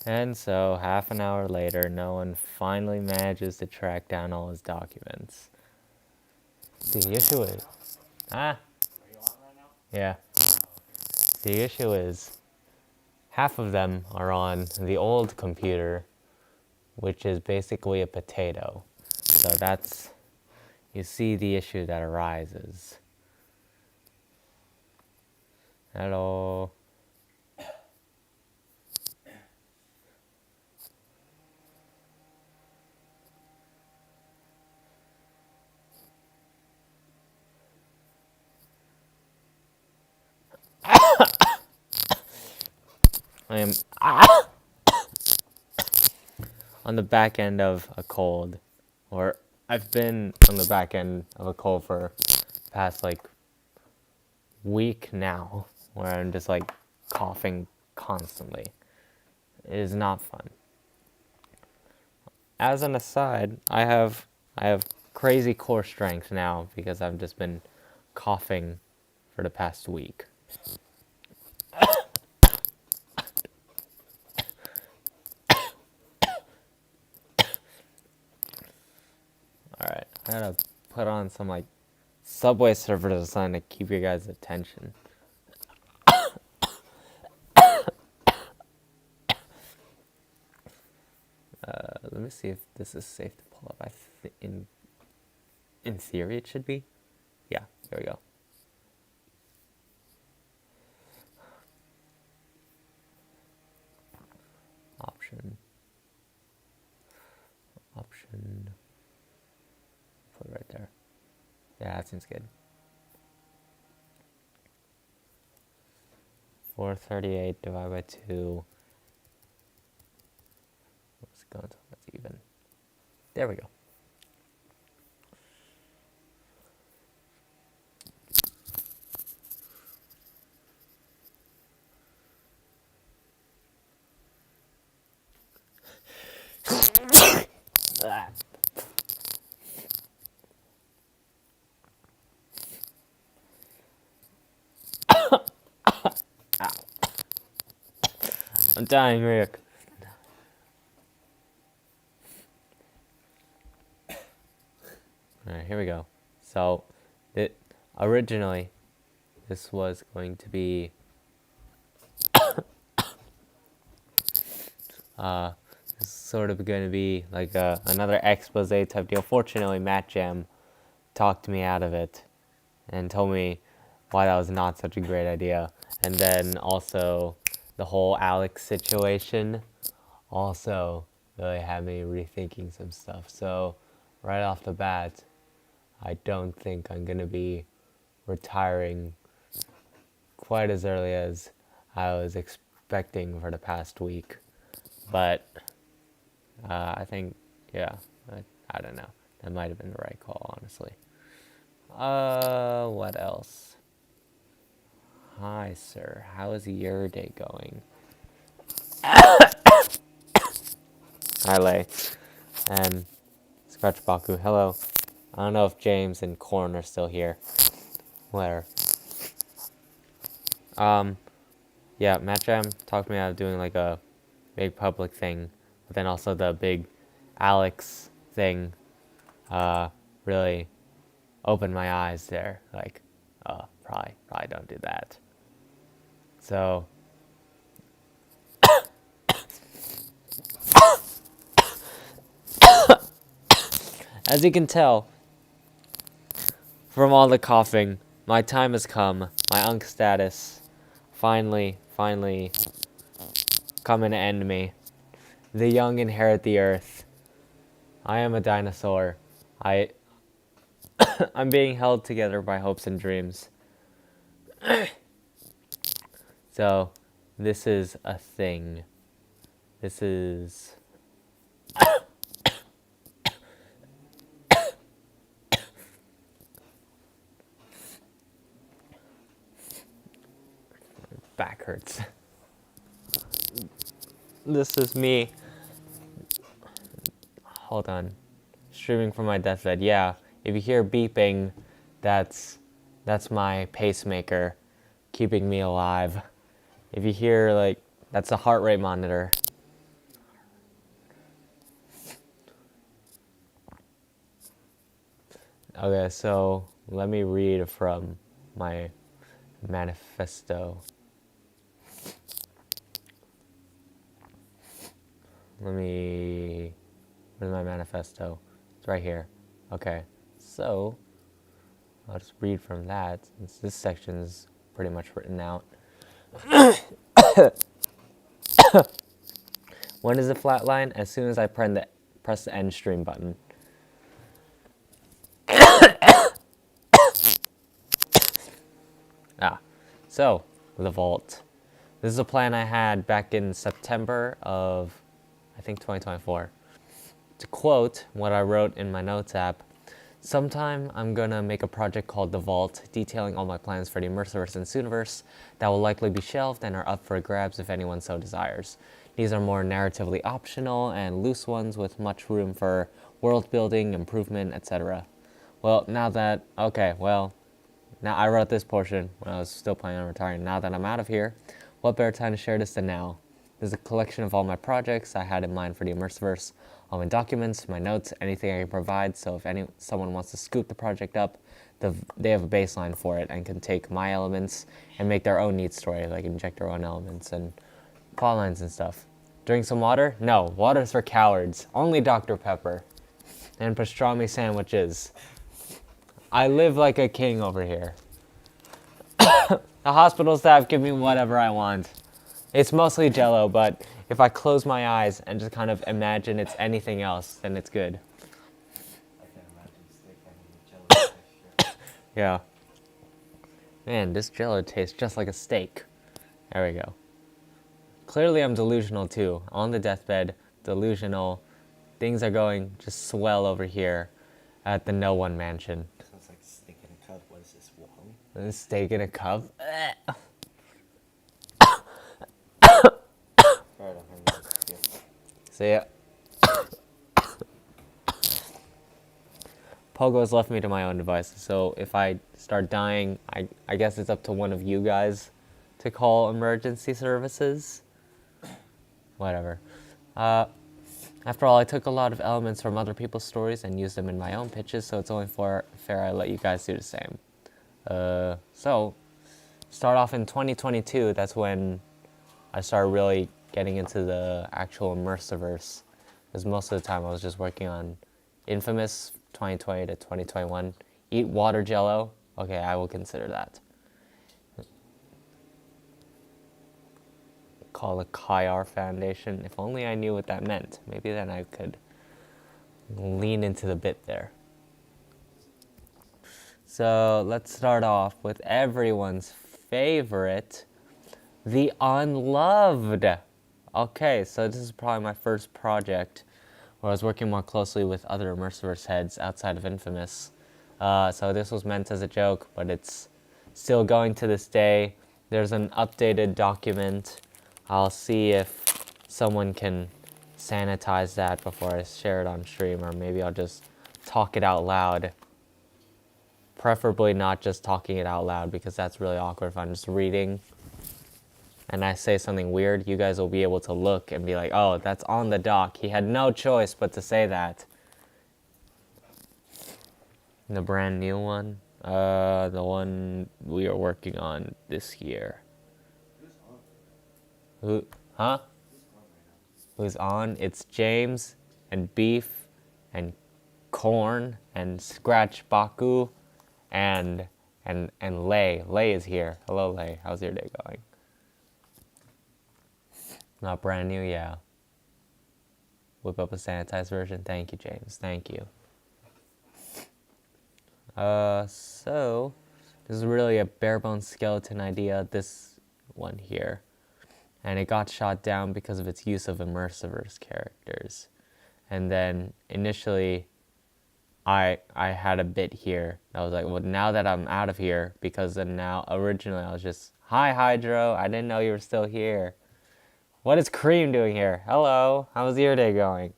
And so, half an hour later, no one finally manages to track down all his documents. See, the issue is... Ah, yeah. The issue is, half of them are on the old computer, which is basically a potato. So that's... You see the issue that arises. Hello. I am on the back end of a cold, or I've been on the back end of a cold for the past like week now, where I'm just like coughing constantly. It is not fun. As an aside, I have crazy core strength now because I've just been coughing for the past week. Alright, I gotta put on some like Subway Surfer design to keep your guys' attention. Let me see if this is safe to pull up. In theory it should be. Yeah, there we go. Option. Put it right there. Yeah, that seems good. 438 divided by 2. Let's go until that's even. There we go. I'm dying, Rick. Alright, here we go. So, originally, this was going to be this is sort of going to be like another expose type deal. Fortunately, Matt Jam talked me out of it and told me why that was not such a great idea. And then also the whole Alex situation also really had me rethinking some stuff. So right off the bat, I don't think I'm going to be retiring quite as early as I was expecting for the past week. But I think, yeah, I don't know. That might have been the right call, honestly. What else? Hi, sir. How is your day going? Hi, Lay. And Scratch Baku, hello. I don't know if James and Corn are still here. Where? Yeah, Matt Jam talked me out of doing like a big public thing, but then also the big Alex thing, really opened my eyes there. Like, probably don't do that. So, as you can tell from all the coughing, my time has come. My Unk status finally coming to end me. The young inherit the earth. I am a dinosaur. I'm being held together by hopes and dreams. So, this is a thing. This is... Back hurts. This is me. Hold on. Streaming from my deathbed. Yeah, if you hear beeping, that's my pacemaker keeping me alive. If you hear, like, that's a heart rate monitor. Okay, so let me read from my manifesto. Where's my manifesto? It's right here. Okay, so I'll just read from that since this section is pretty much written out. When is the flat line? As soon as I press the end stream button. So the vault. This is a plan I had back in September of, I think, 2024. To quote what I wrote in my notes app, sometime I'm gonna make a project called The Vault, detailing all my plans for the Immersiverse and Sooniverse that will likely be shelved and are up for grabs if anyone so desires. These are more narratively optional and loose ones with much room for world building, improvement, etc. Well, now I wrote this portion when I was still planning on retiring. Now that I'm out of here, what better time to share this than now? There's a collection of all my projects I had in mind for the Immersiverse, all my documents, my notes, anything I can provide, so if someone wants to scoop the project up, they have a baseline for it and can take my elements and make their own neat story, like inject their own elements and plot lines and stuff. Drink some water? No, water's for cowards. Only Dr. Pepper. And pastrami sandwiches. I live like a king over here. The hospital staff give me whatever I want. It's mostly Jello, but if I close my eyes and just kind of imagine it's anything else, then it's good. I can imagine steak having a Jello texture. Yeah. Man, this Jello tastes just like a steak. There we go. Clearly I'm delusional too. On the deathbed, delusional. Things are going just swell over here at the No One Mansion. Sounds like steak in a cup. What is this, Wong? A steak in a cup? Alright, I'm hungry. Yeah. See ya. Pogo's left me to my own devices, so if I start dying, I guess it's up to one of you guys to call emergency services. Whatever. After all, I took a lot of elements from other people's stories and used them in my own pitches, so it's only fair I let you guys do the same. So, start off in 2022, that's when I started really getting into the actual Immersiverse, because most of the time I was just working on Infamous 2020 to 2021. Eat water Jello? Okay, I will consider that. Call the Kaiar Foundation. If only I knew what that meant. Maybe then I could lean into the bit there. So let's start off with everyone's favorite, the Unloved. Okay, so this is probably my first project where I was working more closely with other Immersiverse heads outside of Infamous. So this was meant as a joke, but it's still going to this day. There's an updated document. I'll see if someone can sanitize that before I share it on stream, or maybe I'll just talk it out loud. Preferably not just talking it out loud, because that's really awkward if I'm just reading and I say something weird. You guys will be able to look and be like, oh, that's on the doc. He had no choice but to say that. The brand new one? The one we are working on this year. Who? Huh? Who's on? It's James and Beef and Corn and Scratch Baku and Lay. Lay is here. Hello, Lay. How's your day going? Not brand new, yeah. Whip up a sanitized version. Thank you, James. Thank you. So this is really a bare bones skeleton idea. This one here. And it got shot down because of its use of Immersiverse characters. And then initially, I had a bit here. I was like, well, now that I'm out of here, because then now originally I was just, hi Hydro, I didn't know you were still here. What is Cream doing here? Hello, how's your day going?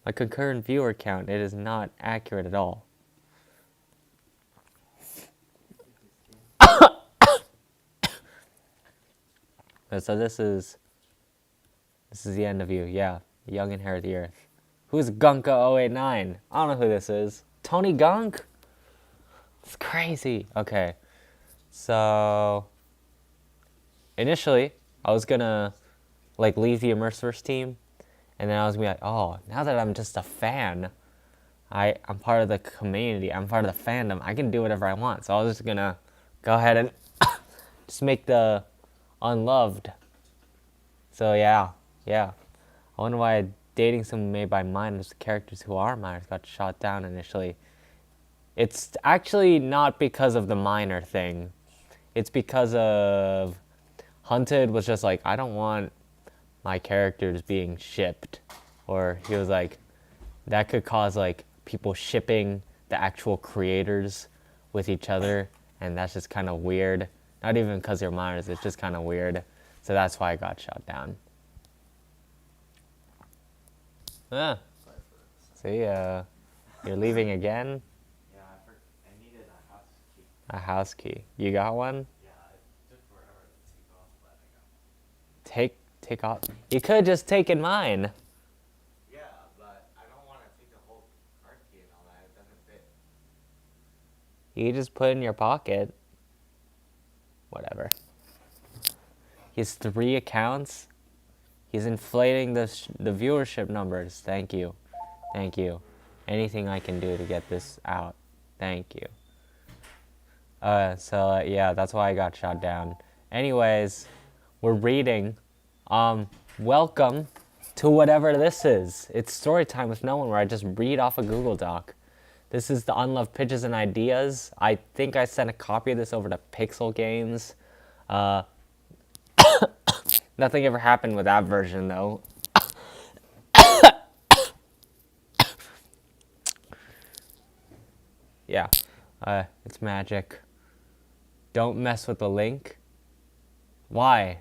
My concurrent viewer count, it is not accurate at all. So this is the end of you, yeah. Young inherit the earth. Who's Gunka089? I don't know who this is. Tony Gunk? It's crazy. Okay. So initially, I was gonna like leave the Immersiverse team, and then I was gonna be like, oh, now that I'm just a fan, I'm part of the community. I'm part of the fandom. I can do whatever I want. So I was just gonna go ahead and just make the unloved. So yeah. I wonder why dating someone made by minors, characters who are minors, got shot down initially. It's actually not because of the minor thing. It's because of Hunted was just like, I don't want my characters being shipped. Or he was like, that could cause like people shipping the actual creators with each other, and that's just kind of weird. Not even because they're minors, it's just kind of weird. So that's why I got shot down. Ah, see, you're leaving again? Yeah, I needed a house key. A house key. You got one? Yeah, it took forever to take off, but I got one. Take off. You could have just taken mine. Yeah, but I don't want to take the whole card key and all that. It doesn't fit. You could just put it in your pocket. Whatever. He has 3 accounts. He's inflating the viewership numbers. Thank you. Anything I can do to get this out. Thank you. Yeah, that's why I got shot down. Anyways, we're reading. Welcome to whatever this is. It's story time with no one, where I just read off a Google Doc. This is the Unloved Pitches and Ideas. I think I sent a copy of this over to Pixel Games. Nothing ever happened with that version, though. Yeah, it's magic. Don't mess with the link. Why?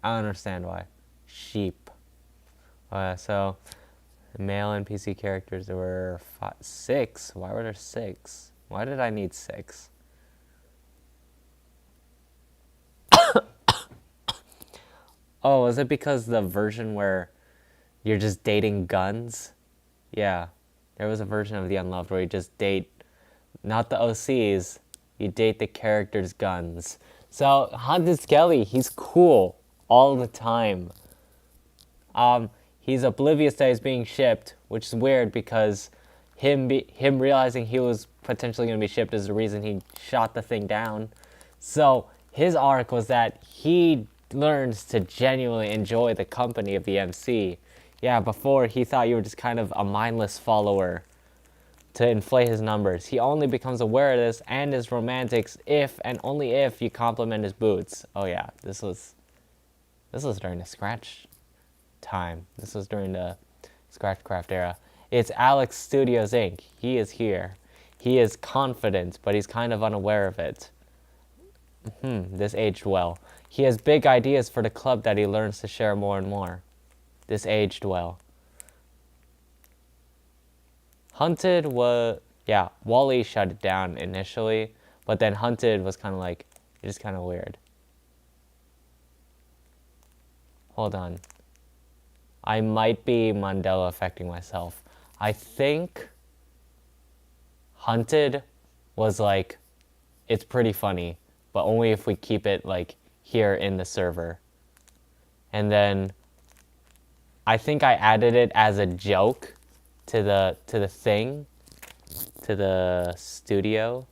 I don't understand why. Sheep. So, male NPC characters, there were 6. Why were there 6? Why did I need 6? Oh, is it because the version where you're just dating guns? Yeah. There was a version of The Unloved where you just date, not the OCs, you date the characters' guns. So, Hunted Skelly, he's cool all the time. He's oblivious that he's being shipped, which is weird because him realizing he was potentially going to be shipped is the reason he shot the thing down. So, his arc was that he learns to genuinely enjoy the company of the MC. Yeah, before he thought you were just kind of a mindless follower to inflate his numbers. He only becomes aware of this and his romantics if and only if you compliment his boots. Oh yeah, this was during the Scratch time. This was during the Scratchcraft era. It's Alex Studios Inc. He is here. He is confident, but he's kind of unaware of it. This aged well. He has big ideas for the club that he learns to share more and more. This aged well. Hunted was, yeah, Wally shut it down initially, but then Hunted was kind of like, it's just kind of weird. Hold on. I might be Mandela affecting myself. I think Hunted was like, it's pretty funny, but only if we keep it like here in the server. And then I think I added it as a joke to the thing, to the studio.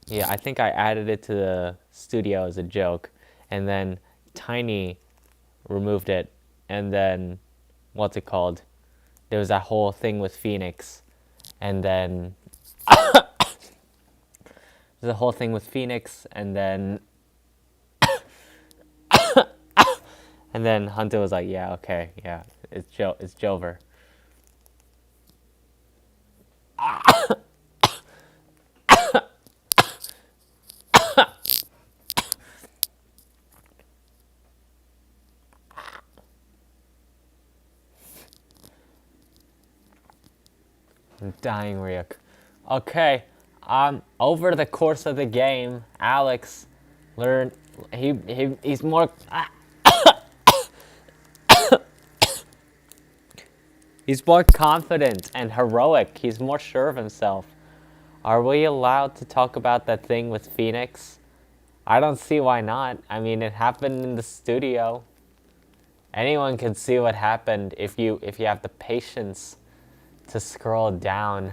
Yeah, I think I added it to the studio as a joke, and then Tiny removed it, and then what's it called? There was that whole thing with Phoenix, and then there's a whole thing with Phoenix, and then and then Hunter was like, yeah, okay, yeah, it's Jover. I'm dying, Ryuk. Okay, over the course of the game, Alex learned he's more He's more confident and heroic. He's more sure of himself. Are we allowed to talk about that thing with Phoenix? I don't see why not. I mean, it happened in the studio. Anyone can see what happened if you have the patience to scroll down.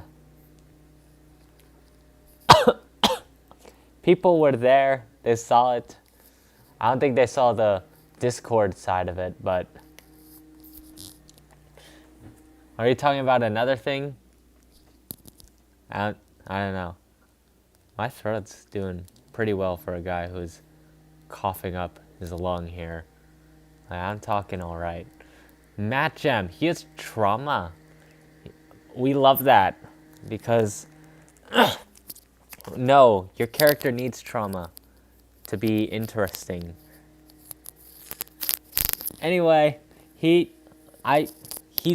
People were there. They saw it. I don't think they saw the Discord side of it, but... Are you talking about another thing? I don't know. My throat's doing pretty well for a guy who's coughing up his lung here. I'm talking all right. Matt Gem, he has trauma. We love that because no, your character needs trauma to be interesting. Anyway, he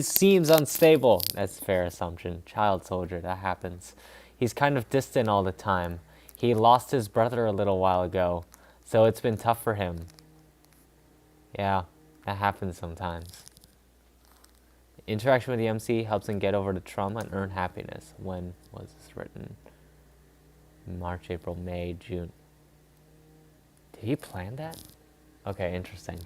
seems unstable. That's a fair assumption. Child soldier, that happens. He's kind of distant all the time. He lost his brother a little while ago, so it's been tough for him. Yeah, that happens sometimes. Interaction with the MC helps him get over the trauma and earn happiness. When was this written? March, April, May, June. Did he plan that? Okay, interesting.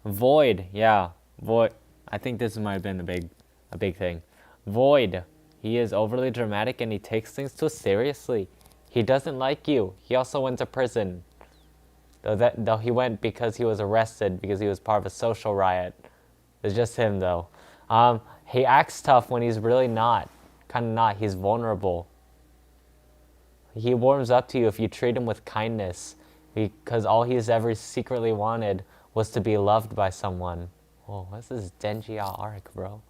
Void, yeah. Void. I think this might have been a big thing. Void. He is overly dramatic and he takes things too seriously. He doesn't like you. He also went to prison. Though he went because he was arrested because he was part of a social riot. It's just him though. He acts tough when he's really not. Kind of not. He's vulnerable. He warms up to you if you treat him with kindness. Because all he's ever secretly wanted was to be loved by someone. Whoa, what's this Dengia arc, bro?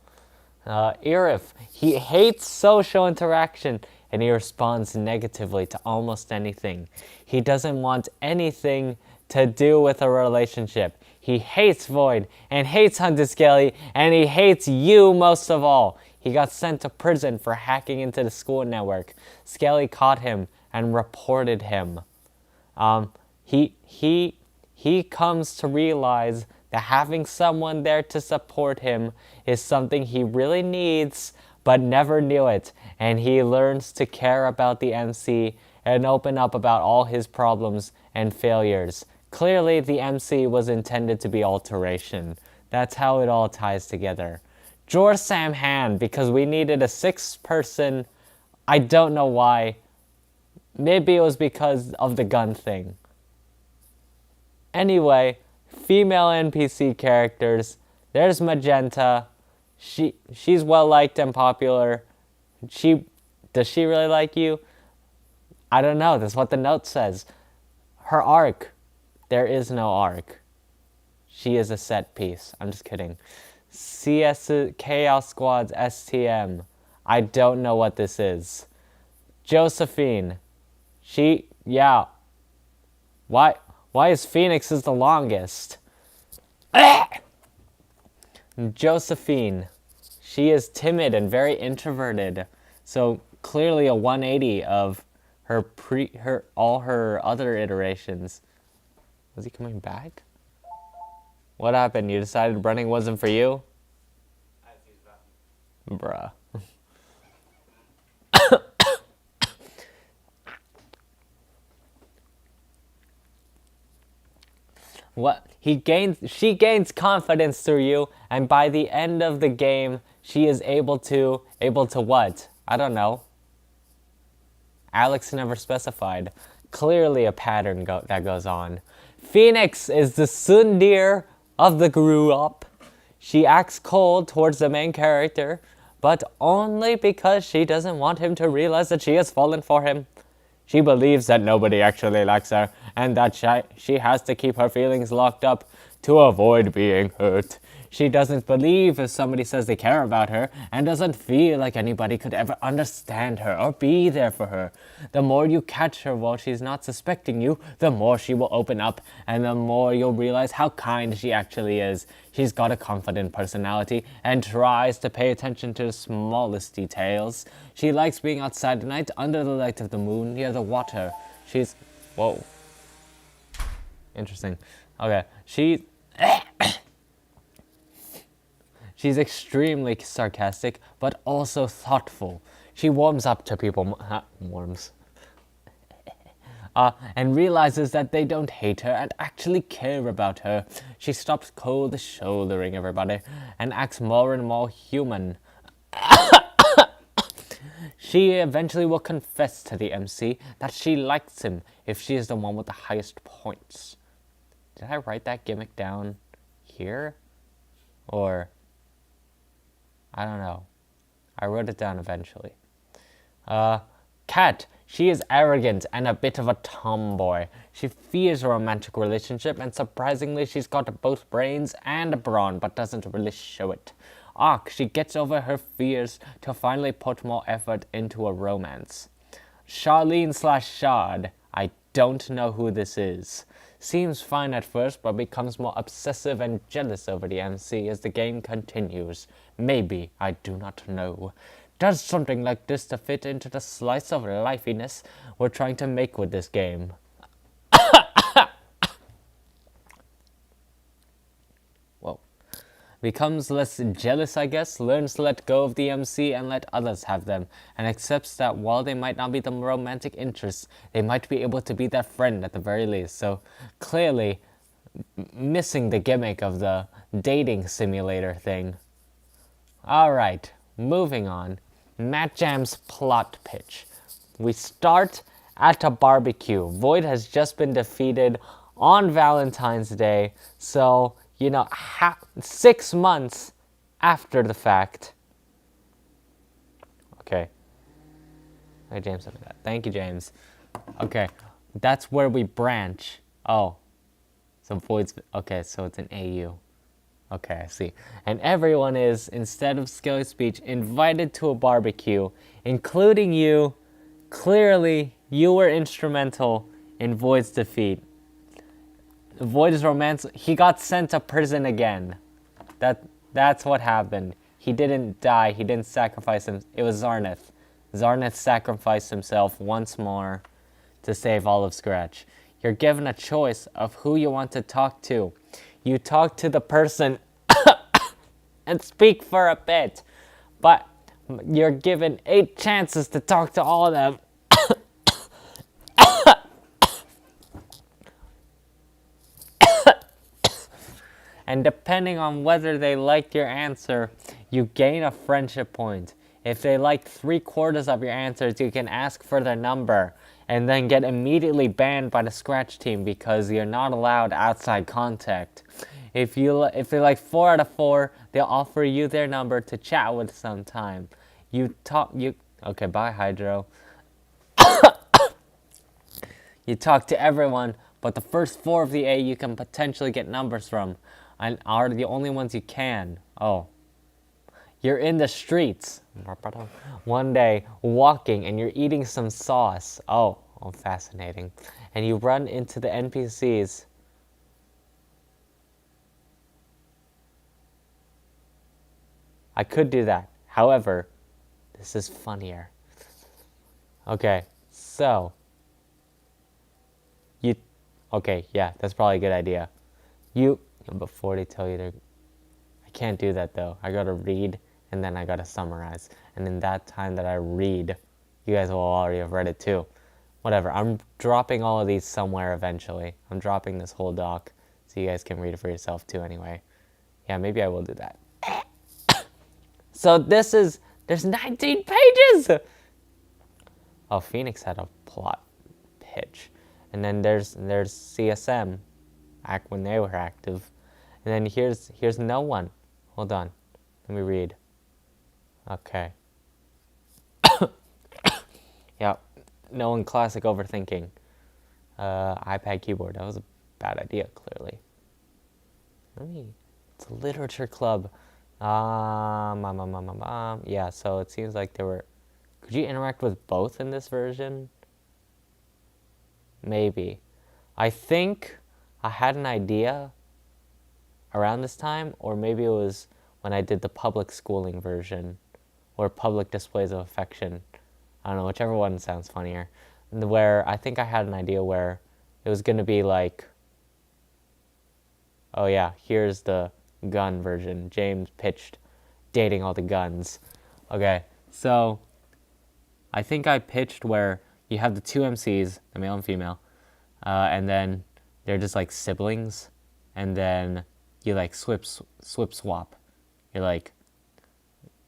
Irif. He hates social interaction and he responds negatively to almost anything. He doesn't want anything to do with a relationship. He hates Void and hates Hunter Skelly and he hates you most of all. He got sent to prison for hacking into the school network. Skelly caught him and reported him. He comes to realize that having someone there to support him is something he really needs, but never knew it. And he learns to care about the MC and open up about all his problems and failures. Clearly, the MC was intended to be alteration. That's how it all ties together. Jor Sam Han, because we needed a sixth person. I don't know why. Maybe it was because of the gun thing. Anyway, female NPC characters. There's Magenta. She's well liked and popular. Does she really like you? I don't know. That's what the note says. Her arc. There is no arc. She is a set piece. I'm just kidding. CS Chaos Squad's STM. I don't know what this is. Josephine. Yeah. Why is Phoenix is the longest? Josephine. She is timid and very introverted. So clearly a 180 of all her other iterations. Was he coming back? What happened? You decided running wasn't for you? Bruh. What? She gains confidence through you, and by the end of the game, she is able to what? I don't know. Alex never specified. Clearly a pattern that goes on. Phoenix is the tsundere of the group. She acts cold towards the main character, but only because she doesn't want him to realize that she has fallen for him. She believes that nobody actually likes her, and that she has to keep her feelings locked up to avoid being hurt. She doesn't believe if somebody says they care about her, and doesn't feel like anybody could ever understand her or be there for her. The more you catch her while she's not suspecting you, the more she will open up, and the more you'll realize how kind she actually is. She's got a confident personality and tries to pay attention to the smallest details. She likes being outside at night under the light of the moon near the water. Whoa. Interesting. Okay, She's extremely sarcastic, but also thoughtful. She warms up to people, warms, and realizes that they don't hate her and actually care about her. She stops cold shouldering everybody and acts more and more human. She eventually will confess to the MC that she likes him if she is the one with the highest points. Did I write that gimmick down here? Or, I don't know. I wrote it down eventually. Kat, she is arrogant and a bit of a tomboy. She fears a romantic relationship, and surprisingly she's got both brains and brawn, but doesn't really show it. She gets over her fears to finally put more effort into a romance. Charlene / Shard, I don't know who this is. Seems fine at first, but becomes more obsessive and jealous over the MC as the game continues. Maybe, I do not know. Does something like this to fit into the slice of lifiness we're trying to make with this game. Whoa. Becomes less jealous, I guess, learns to let go of the MC and let others have them, and accepts that while they might not be the romantic interests, they might be able to be their friend at the very least. So clearly missing the gimmick of the dating simulator thing. Alright, moving on. Matt Jam's plot pitch. We start at a barbecue. Void has just been defeated on Valentine's Day, so, 6 months after the fact. Okay. Hey, James, look at that. Thank you, James. Okay, that's where we branch. Oh, so Void's, okay, so it's an AU. Okay, I see. And everyone is, instead of Skelly Speech, invited to a barbecue, including you. Clearly, you were instrumental in Void's defeat. Void's romance, he got sent to prison again. That's what happened. He didn't die, he didn't sacrifice him. It was Zarnith. Zarnith sacrificed himself once more to save all of Scratch. You're given a choice of who you want to talk to. You talk to the person and speak for a bit, but you're given 8 chances to talk to all of them. And depending on whether they like your answer, you gain a friendship point. If they like 3/4 of your answers, you can ask for their number and then get immediately banned by the Scratch team because you're not allowed outside contact. If they like 4 out of 4, they'll offer you their number to chat with sometime. Okay, bye Hydro. You talk to everyone, but the first 4 of the A you can potentially get numbers from, and are the only ones you can. Oh. You're in the streets one day walking and you're eating some sauce. Oh, fascinating. And you run into the NPCs. I could do that. However, this is funnier. Okay, so. Okay, yeah, that's probably a good idea. Before they tell you I can't do that though. I gotta read and then I gotta summarize. And in that time that I read, you guys will already have read it too. Whatever, I'm dropping all of these somewhere eventually. I'm dropping this whole doc so you guys can read it for yourself too anyway. Yeah, maybe I will do that. So there's 19 pages! Oh, Phoenix had a plot pitch. And then there's CSM, when they were active. And then here's no one. Hold on. Let me read. Okay. Yep. No one classic overthinking. iPad keyboard. That was a bad idea, clearly. It's a literature club. Yeah, so it seems like there were... Could you interact with both in this version? Maybe. I think I had an idea around this time, or maybe it was when I did the public schooling version, or public displays of affection. I don't know, whichever one sounds funnier. Where I think I had an idea where it was going to be like, oh yeah, here's the gun version. James pitched dating all the guns. Okay, so I think I pitched where you have the two MCs, the male and female, and then they're just like siblings, and then you like swap. You're like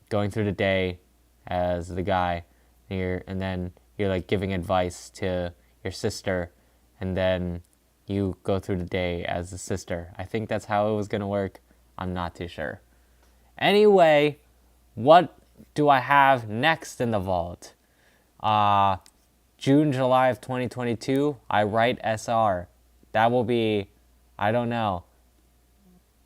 going through the day as the guy, and then you're like giving advice to your sister, and then you go through the day as the sister. I think that's how it was gonna work. I'm not too sure. Anyway, what do I have next in the vault? June, July of 2022, I write SR. That will be, I don't know,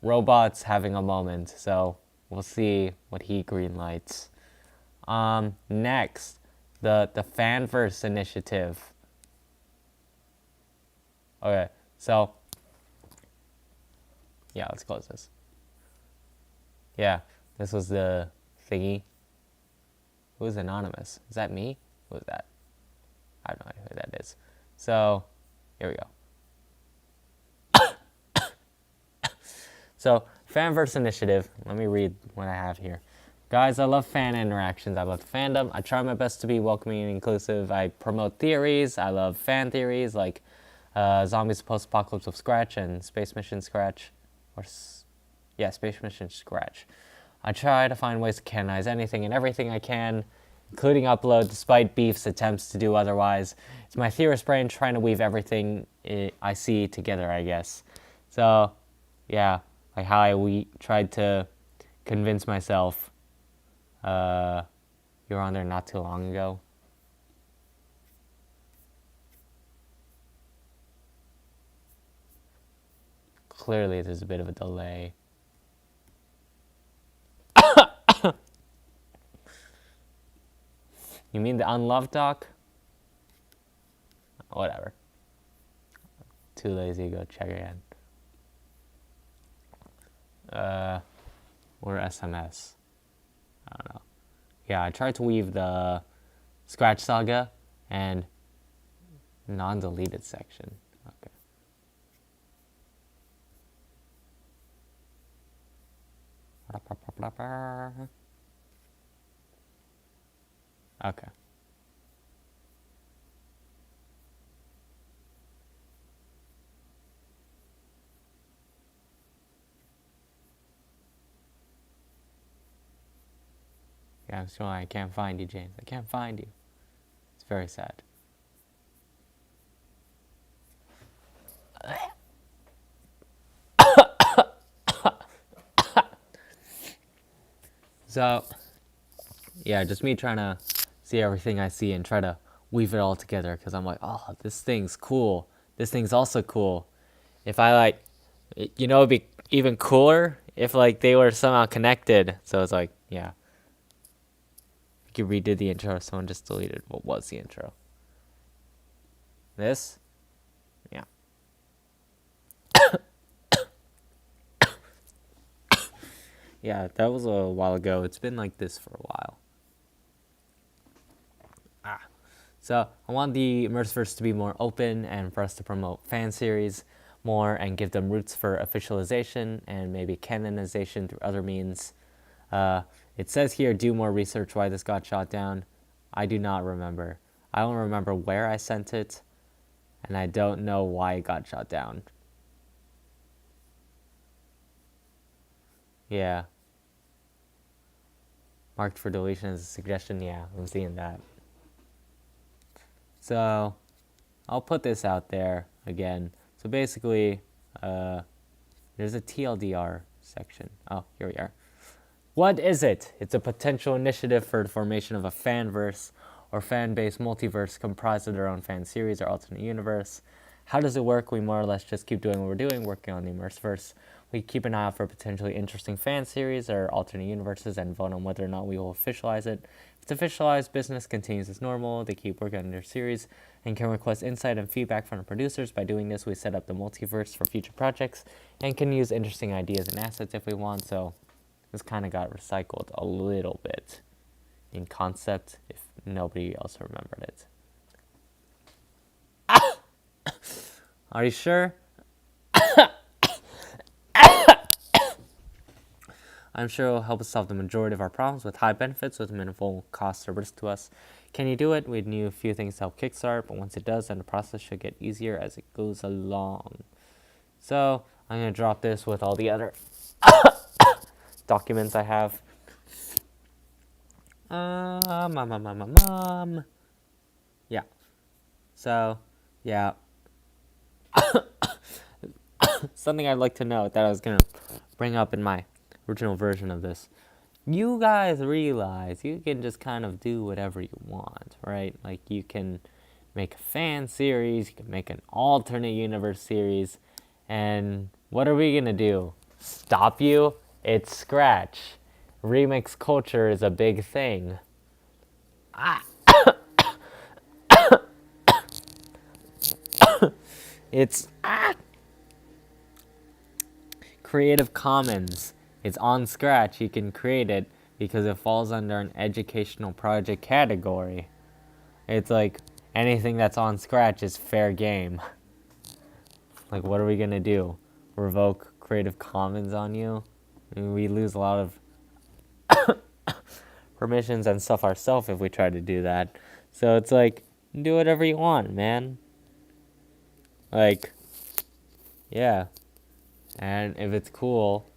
robots having a moment. So we'll see what he greenlights. Next, the Fanverse initiative. Okay, so yeah, let's close this. Yeah, this was the thingy. Who is anonymous? Is that me? Who is that? I have no idea who that is. So, here we go. So, Fanverse Initiative. Let me read what I have here. Guys, I love fan interactions. I love fandom. I try my best to be welcoming and inclusive. I promote theories. I love fan theories like Zombies Post-Apocalypse of Scratch and Space Mission Scratch. Space Mission Scratch. I try to find ways to canonize anything and everything I can, including upload, despite Beef's attempts to do otherwise. It's my theorist brain trying to weave everything I see together, I guess. So, yeah, like how I tried to convince myself you were on there not too long ago. Clearly, there's a bit of a delay. You mean the unloved doc? Whatever. Too lazy to go check again. Or SMS. I don't know. Yeah, I tried to weave the Scratch Saga and non-deleted section. Okay. Okay. Yeah, I'm sorry, I can't find you, James. I can't find you. It's very sad. So, yeah, just me trying to see everything I see and try to weave it all together because I'm like, oh, this thing's cool. This thing's also cool. If I like, it'd be even cooler if like they were somehow connected. So it's like, yeah. You redid the intro, someone just deleted what was the intro. This? Yeah. Yeah, that was a while ago. It's been like this for a while. So I want the Immersiverse to be more open and for us to promote fan series more and give them roots for officialization and maybe canonization through other means. It says here, do more research why this got shot down. I do not remember. I don't remember where I sent it, and I don't know why it got shot down. Yeah. Marked for deletion as a suggestion. Yeah, I'm seeing that. So, I'll put this out there again. So basically, there's a TLDR section. Oh, here we are. What is it? It's a potential initiative for the formation of a fanverse or fan-based multiverse comprised of their own fan series or alternate universe. How does it work? We more or less just keep doing what we're doing, working on the Immersiverse. We keep an eye out for potentially interesting fan series or alternate universes and vote on whether or not we will officialize it. If it's officialized, business continues as normal. They keep working on their series and can request insight and feedback from the producers. By doing this, we set up the multiverse for future projects and can use interesting ideas and assets if we want. So this kind of got recycled a little bit in concept if nobody else remembered it. Are you sure? I'm sure it'll help us solve the majority of our problems with high benefits with minimal cost or risk to us. Can you do it? We'd need a few things to help kickstart, but once it does, then the process should get easier as it goes along. So I'm going to drop this with all the other documents I have. Yeah. So, yeah. Something I'd like to note that I was going to bring up in my original version of this. You guys realize you can just kind of do whatever you want, right? Like, you can make a fan series, you can make an alternate universe series, and what are we going to do? Stop you? It's Scratch. Remix culture is a big thing. It's Creative Commons. It's on Scratch. You can create it because it falls under an educational project category. It's like anything that's on Scratch is fair game. Like, what are we gonna do? Revoke Creative Commons on you? I mean, we lose a lot of permissions and stuff ourselves if we try to do that. So it's like, do whatever you want, man. Like, yeah. And if it's cool,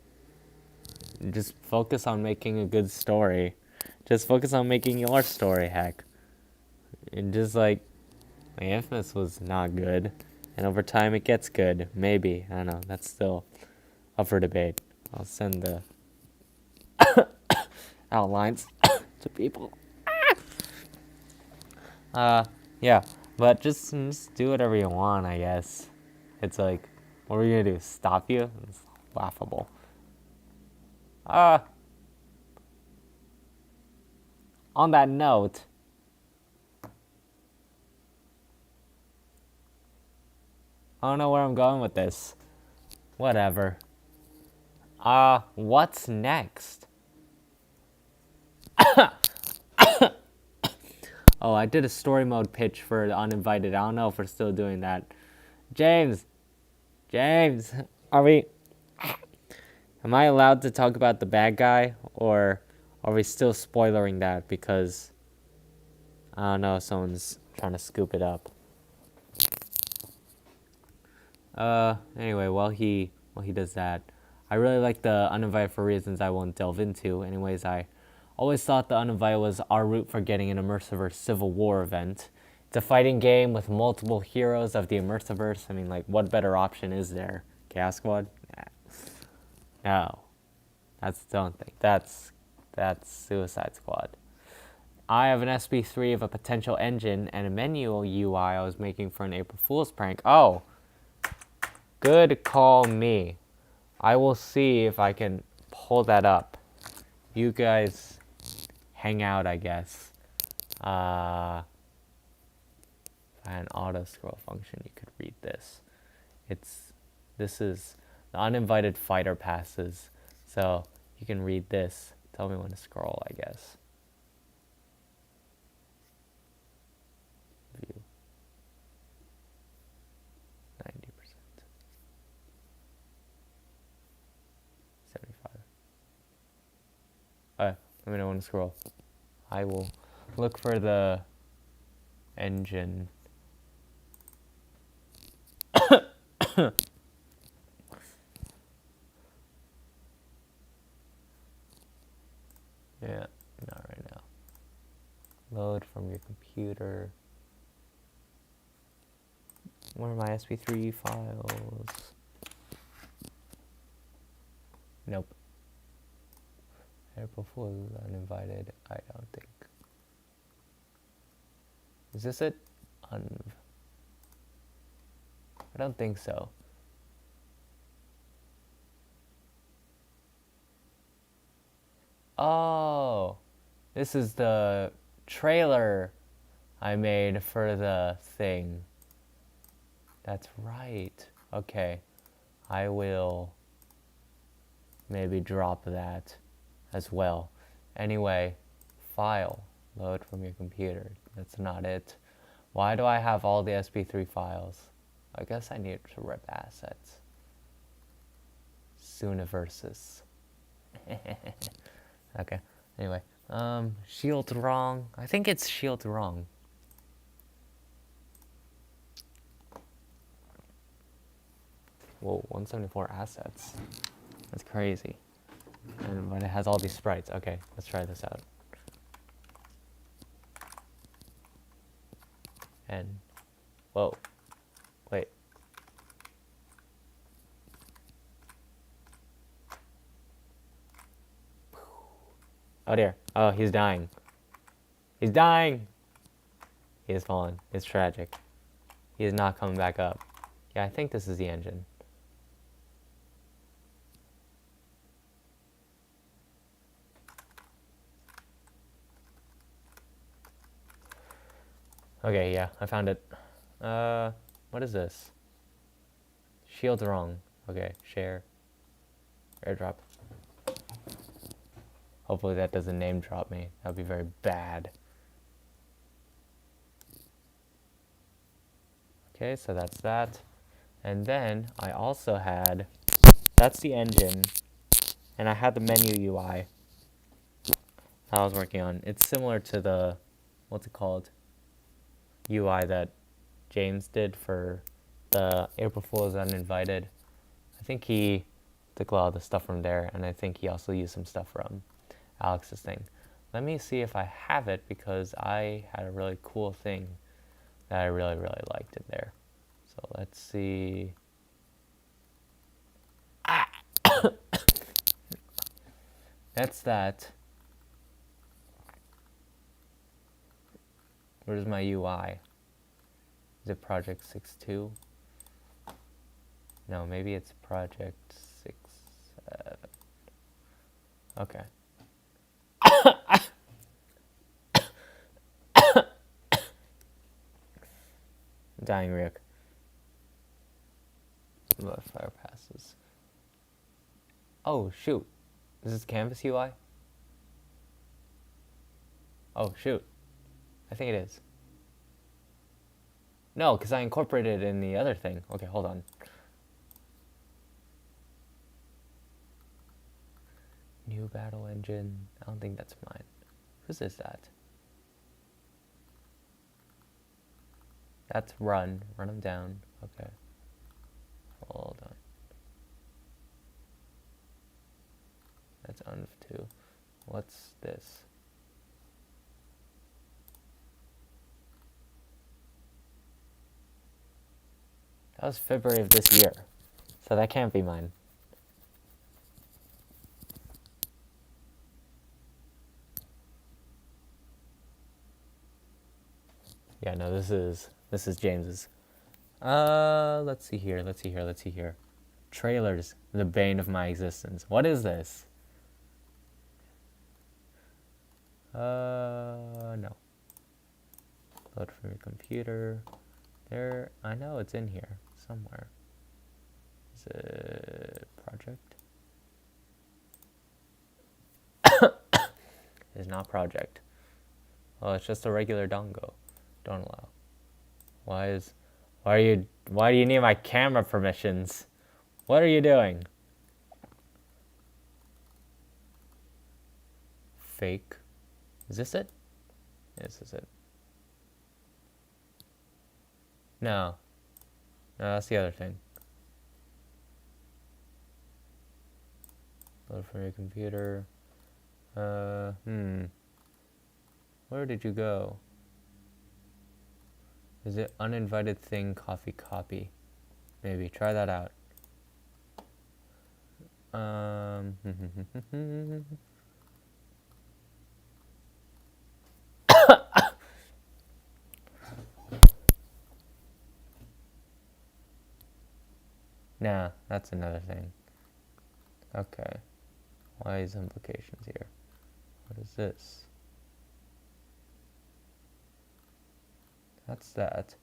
just focus on making a good story. Just focus on making your story, heck. And just like, my Infamous was not good. And over time it gets good. Maybe. I don't know. That's still up for debate. I'll send the outlines to people. Yeah. But just do whatever you want, I guess. It's like, what are we gonna do? Stop you? It's laughable. On that note, I don't know where I'm going with this. Whatever. What's next? Oh, I did a story mode pitch for the uninvited. I don't know if we're still doing that. James, are we... Am I allowed to talk about the bad guy, or are we still spoilering that because I don't know, someone's trying to scoop it up? Anyway, while he does that, I really like the Uninvited for reasons I won't delve into. Anyways, I always thought the Uninvited was our route for getting an Immersiverse Civil War event. It's a fighting game with multiple heroes of the Immersiverse. I mean, like, what better option is there? Chaos Squad? No. Don't think. That's Suicide Squad. I have an SP3 of a potential engine and a menu UI I was making for an April Fool's prank. Oh, good call me. I will see if I can pull that up. You guys hang out, I guess. An auto scroll function, you could read this. This is the uninvited fighter passes. So you can read this. Tell me when to scroll, I guess. View. 90%. 75. Let me know when to scroll. I will look for the engine. Yeah, not right now. Load from your computer. Where are my SP3 files? Nope. April Fool's uninvited. I don't think. Is this it? I don't think so. Oh, this is the trailer I made for the thing. That's right. Okay, I will maybe drop that as well. Anyway, file, load from your computer. That's not it. Why do I have all the SP3 files? I guess I need to rip assets. Sooniverses. Okay. Anyway, shield wrong. I think it's shield wrong. Whoa, 174 assets. That's crazy. But it has all these sprites. Okay, let's try this out. And whoa, wait. Oh dear. Oh, he's dying. He's dying. He has fallen. It's tragic. He is not coming back up. Yeah, I think this is the engine. Okay, yeah, I found it. What is this? Shield's wrong. Okay, share. Airdrop. Hopefully that doesn't name drop me. That would be very bad. Okay, so that's that. And then I also had, that's the engine. And I had the menu UI I was working on. It's similar to the, what's it called? UI that James did for the April Fool's Uninvited. I think he took a lot of the stuff from there, and I think he also used some stuff from Alex's thing. Let me see if I have it, because I had a really cool thing that I really, really liked in there. So let's see. That's that. Where's my UI? Is it Project 6.2? No, maybe it's Project 6.7. Okay. Dying Rick. What fire passes? Oh shoot. Is this Canvas UI? Oh shoot. I think it is. No, because I incorporated it in the other thing. Okay, hold on. New battle engine. I don't think that's mine. Whose is that? That's run. Run them down. Okay. Hold on. That's unv2. What's this? That was February of this year. So that can't be mine. Yeah, no, this is James's. Let's see here. Trailers, the bane of my existence. What is this? No. Load from your computer. There, I know it's in here somewhere. Is it project? It's not project. Oh, it's just a regular dongo. Don't allow. Why do you need my camera permissions? What are you doing? Fake. Is this it? This is it. No. No, that's the other thing. Load from your computer. Where did you go? Is it uninvited thing coffee copy? Maybe try that out. Nah, that's another thing. Okay. Why is implications here? What is this? That's that.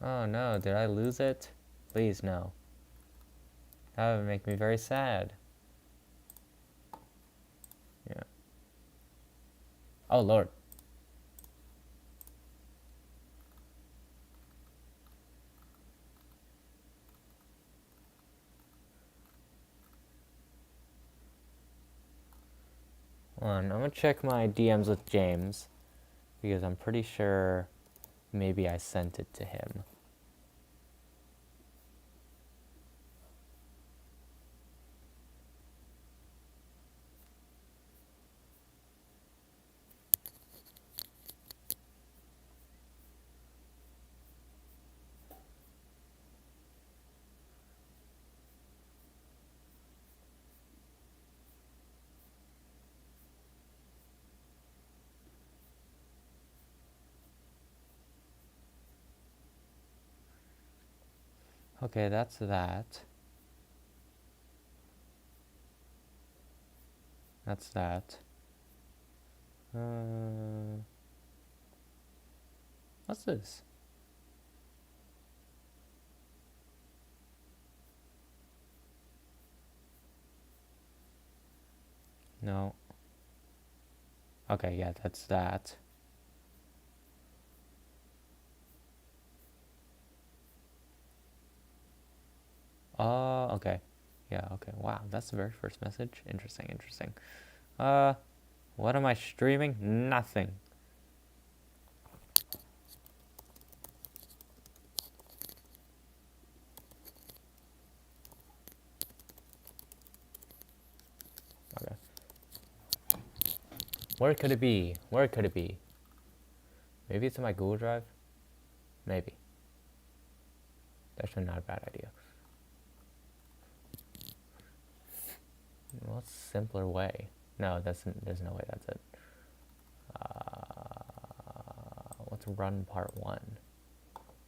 Oh no, did I lose it? Please, no. That would make me very sad. Yeah. Oh lord. Hold on, I'm gonna check my DMs with James because I'm pretty sure maybe I sent it to him. Okay, that's that. That's that. What's this? No. Okay, yeah, that's that. Oh, okay. Yeah, okay. Wow, that's the very first message. Interesting, interesting. What am I streaming? Nothing. Okay. Where could it be? Where could it be? Maybe it's in my Google Drive? Maybe. That's actually not a bad idea. What's simpler way? No, there's no way that's it. What's run part 1?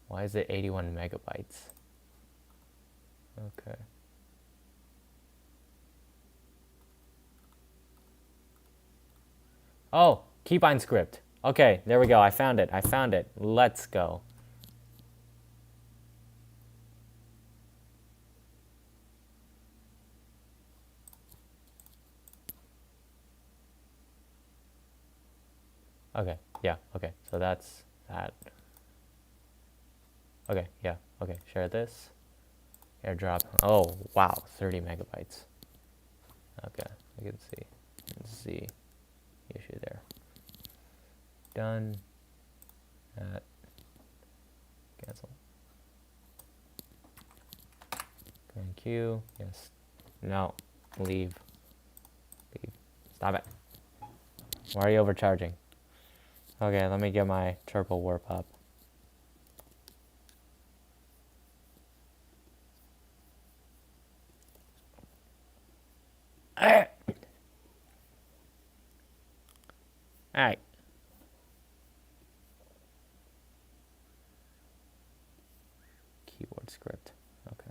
Why is it 81 megabytes? Okay. Oh, keybind script. Okay, there we go. I found it. I found it. Let's go. Okay, yeah, okay. So that's that. Okay, yeah, okay. Share this. AirDrop. Oh, wow. 30 megabytes. Okay, I can see. Let's see the issue there. Done. That. Cancel. Thank you. Yes. No. Leave. Leave. Stop it. Why are you overcharging? Okay, let me get my turbo warp up. Alright. Keyboard script. Okay.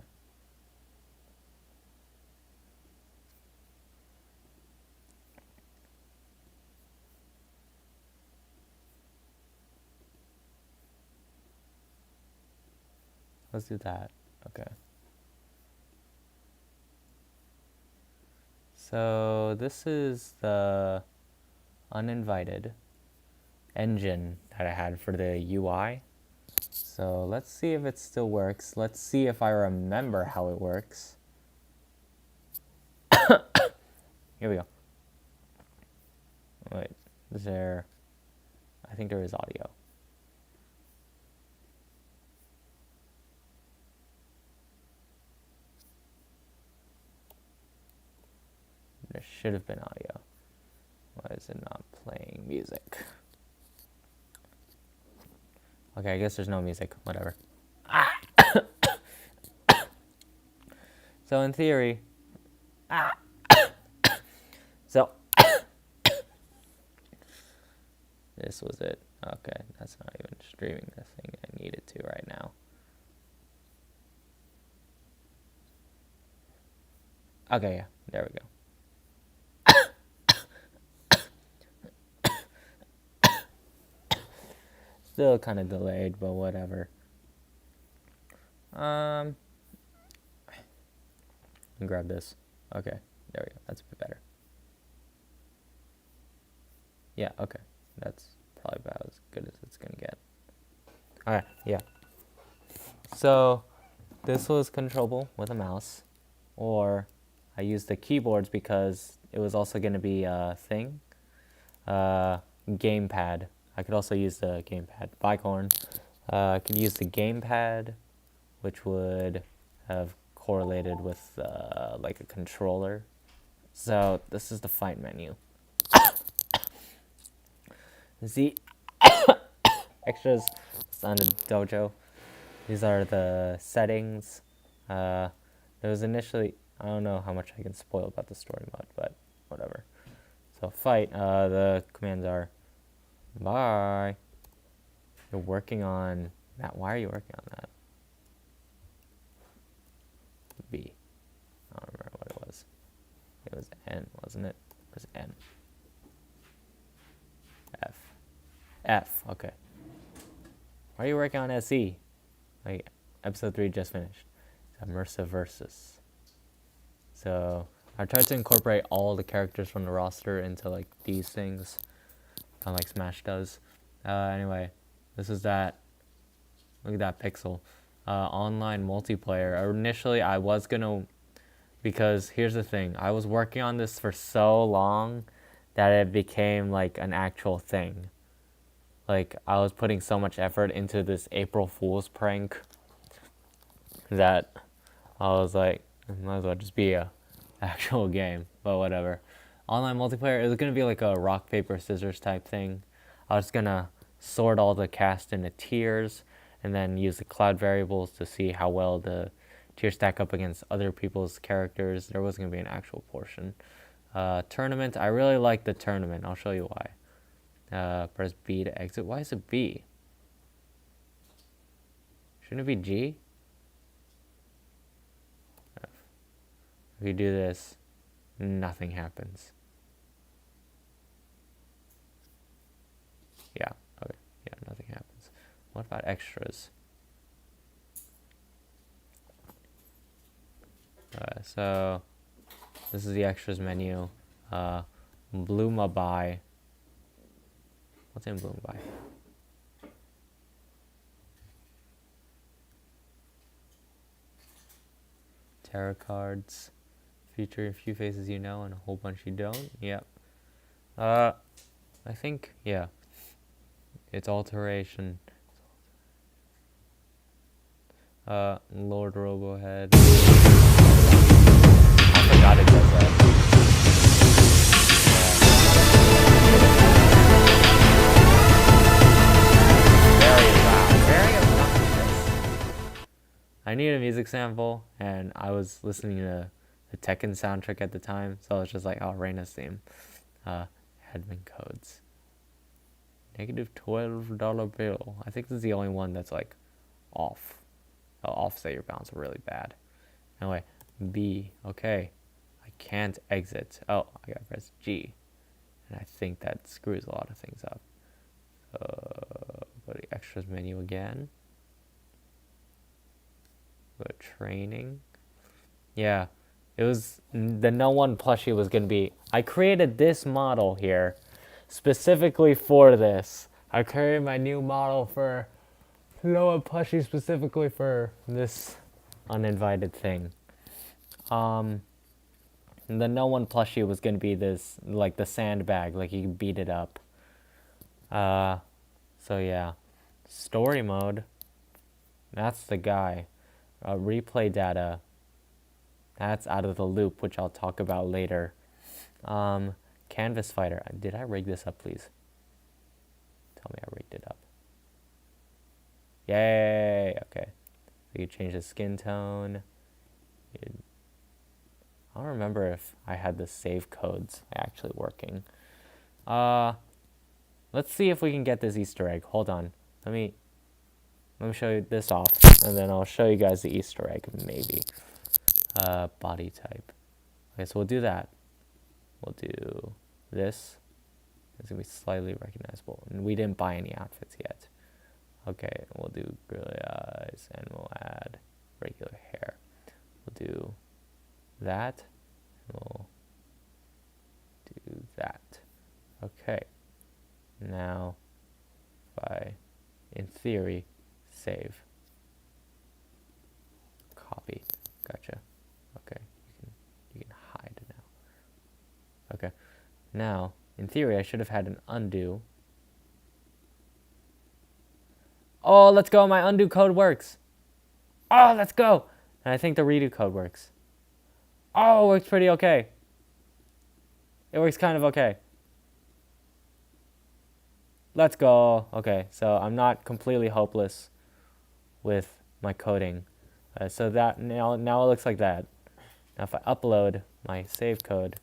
Let's do that. Okay. So this is the uninvited engine that I had for the UI. So let's see if it still works. Let's see if I remember how it works. Here we go. Wait, is there... I think there is audio. There should have been audio. Why is it not playing music? Okay, I guess there's no music. Whatever. So in theory... So... This was it. Okay, that's not even streaming the thing I need it to right now. Okay, yeah, there we go. Still kind of delayed, but whatever. Grab this. Okay, there we go. That's a bit better. Yeah, okay. That's probably about as good as it's gonna get. Alright, yeah. So, this was controllable with a mouse, or I used the keyboards because it was also gonna be a thing. gamepad. I could also use the gamepad. Bicorn. I could use the gamepad, which would have correlated with like a controller. So this is the fight menu. The extras on the dojo. These are the settings. There was initially, I don't know how much I can spoil about the story mode, but whatever. So fight, the commands are, bye. You're working on that. Why are you working on that? B. I don't remember what it was. It was N, wasn't it? It was N. F. F, okay. Why are you working on SE? Like, episode 3 just finished. Immersiverse. So, I tried to incorporate all the characters from the roster into, like, these things. Kind of like Smash does. Anyway, this is that. Look at that pixel. Online multiplayer. Initially, I was gonna... Because, here's the thing. I was working on this for so long that it became, like, an actual thing. Like, I was putting so much effort into this April Fool's prank that I was like, it might as well just be a actual game, but whatever. Online multiplayer, it was gonna be like a rock, paper, scissors type thing. I was gonna sort all the cast into tiers and then use the cloud variables to see how well the tiers stack up against other people's characters. There was gonna be an actual portion. Tournament, I really like the tournament. I'll show you why. Press B to exit. Why is it B? Shouldn't it be G? If you do this, nothing happens. Yeah, okay. Yeah, nothing happens. What about extras? So, this is the extras menu. Bluma buy. What's in Bluma buy? Tarot cards. Feature a few faces you know and a whole bunch you don't. Yep. I think, yeah. It's alteration. Lord Robohead. I forgot it does that. Very loud. Very obnoxious. I need a music sample, and I was listening to the Tekken soundtrack at the time, so I was just like, oh, Reina's theme. Admin codes. -$12 bill. I think this is the only one that's like off. I'll offset your balance really bad. Anyway, B. Okay. I can't exit. Oh, I gotta press G. And I think that screws a lot of things up. Go to the extras menu again. Go to training. Yeah. It was the no one plushie was gonna be. I created this model here specifically for this. I created my new model for no one plushie specifically for this uninvited thing. The no one plushie was gonna be this, like the sandbag, like you can beat it up. So yeah. Story mode. That's the guy. Replay data. That's out of the loop, which I'll talk about later. Canvas fighter. Did I rig this up, please? Tell me I rigged it up. Yay! Okay. So you change the skin tone. I don't remember if I had the save codes actually working. Let's see if we can get this Easter egg. Hold on. Let me show you this off, and then I'll show you guys the Easter egg, maybe. Body type. Okay, so we'll do that. We'll do this. It's gonna be slightly recognizable. And we didn't buy any outfits yet. Okay, we'll do girly eyes, and we'll add regular hair. We'll do that. We'll do that. Okay. Now, if I, in theory, save. Copy. Gotcha. Okay. You can hide now. Okay. Now, In theory, I should have had an undo. Oh, let's go. My undo code works. Oh, let's go. And I think the redo code works. Oh, it works pretty okay. It works kind of okay. Let's go. Okay, so I'm not completely hopeless with my coding. So that now it looks like that. Now if I upload my save code,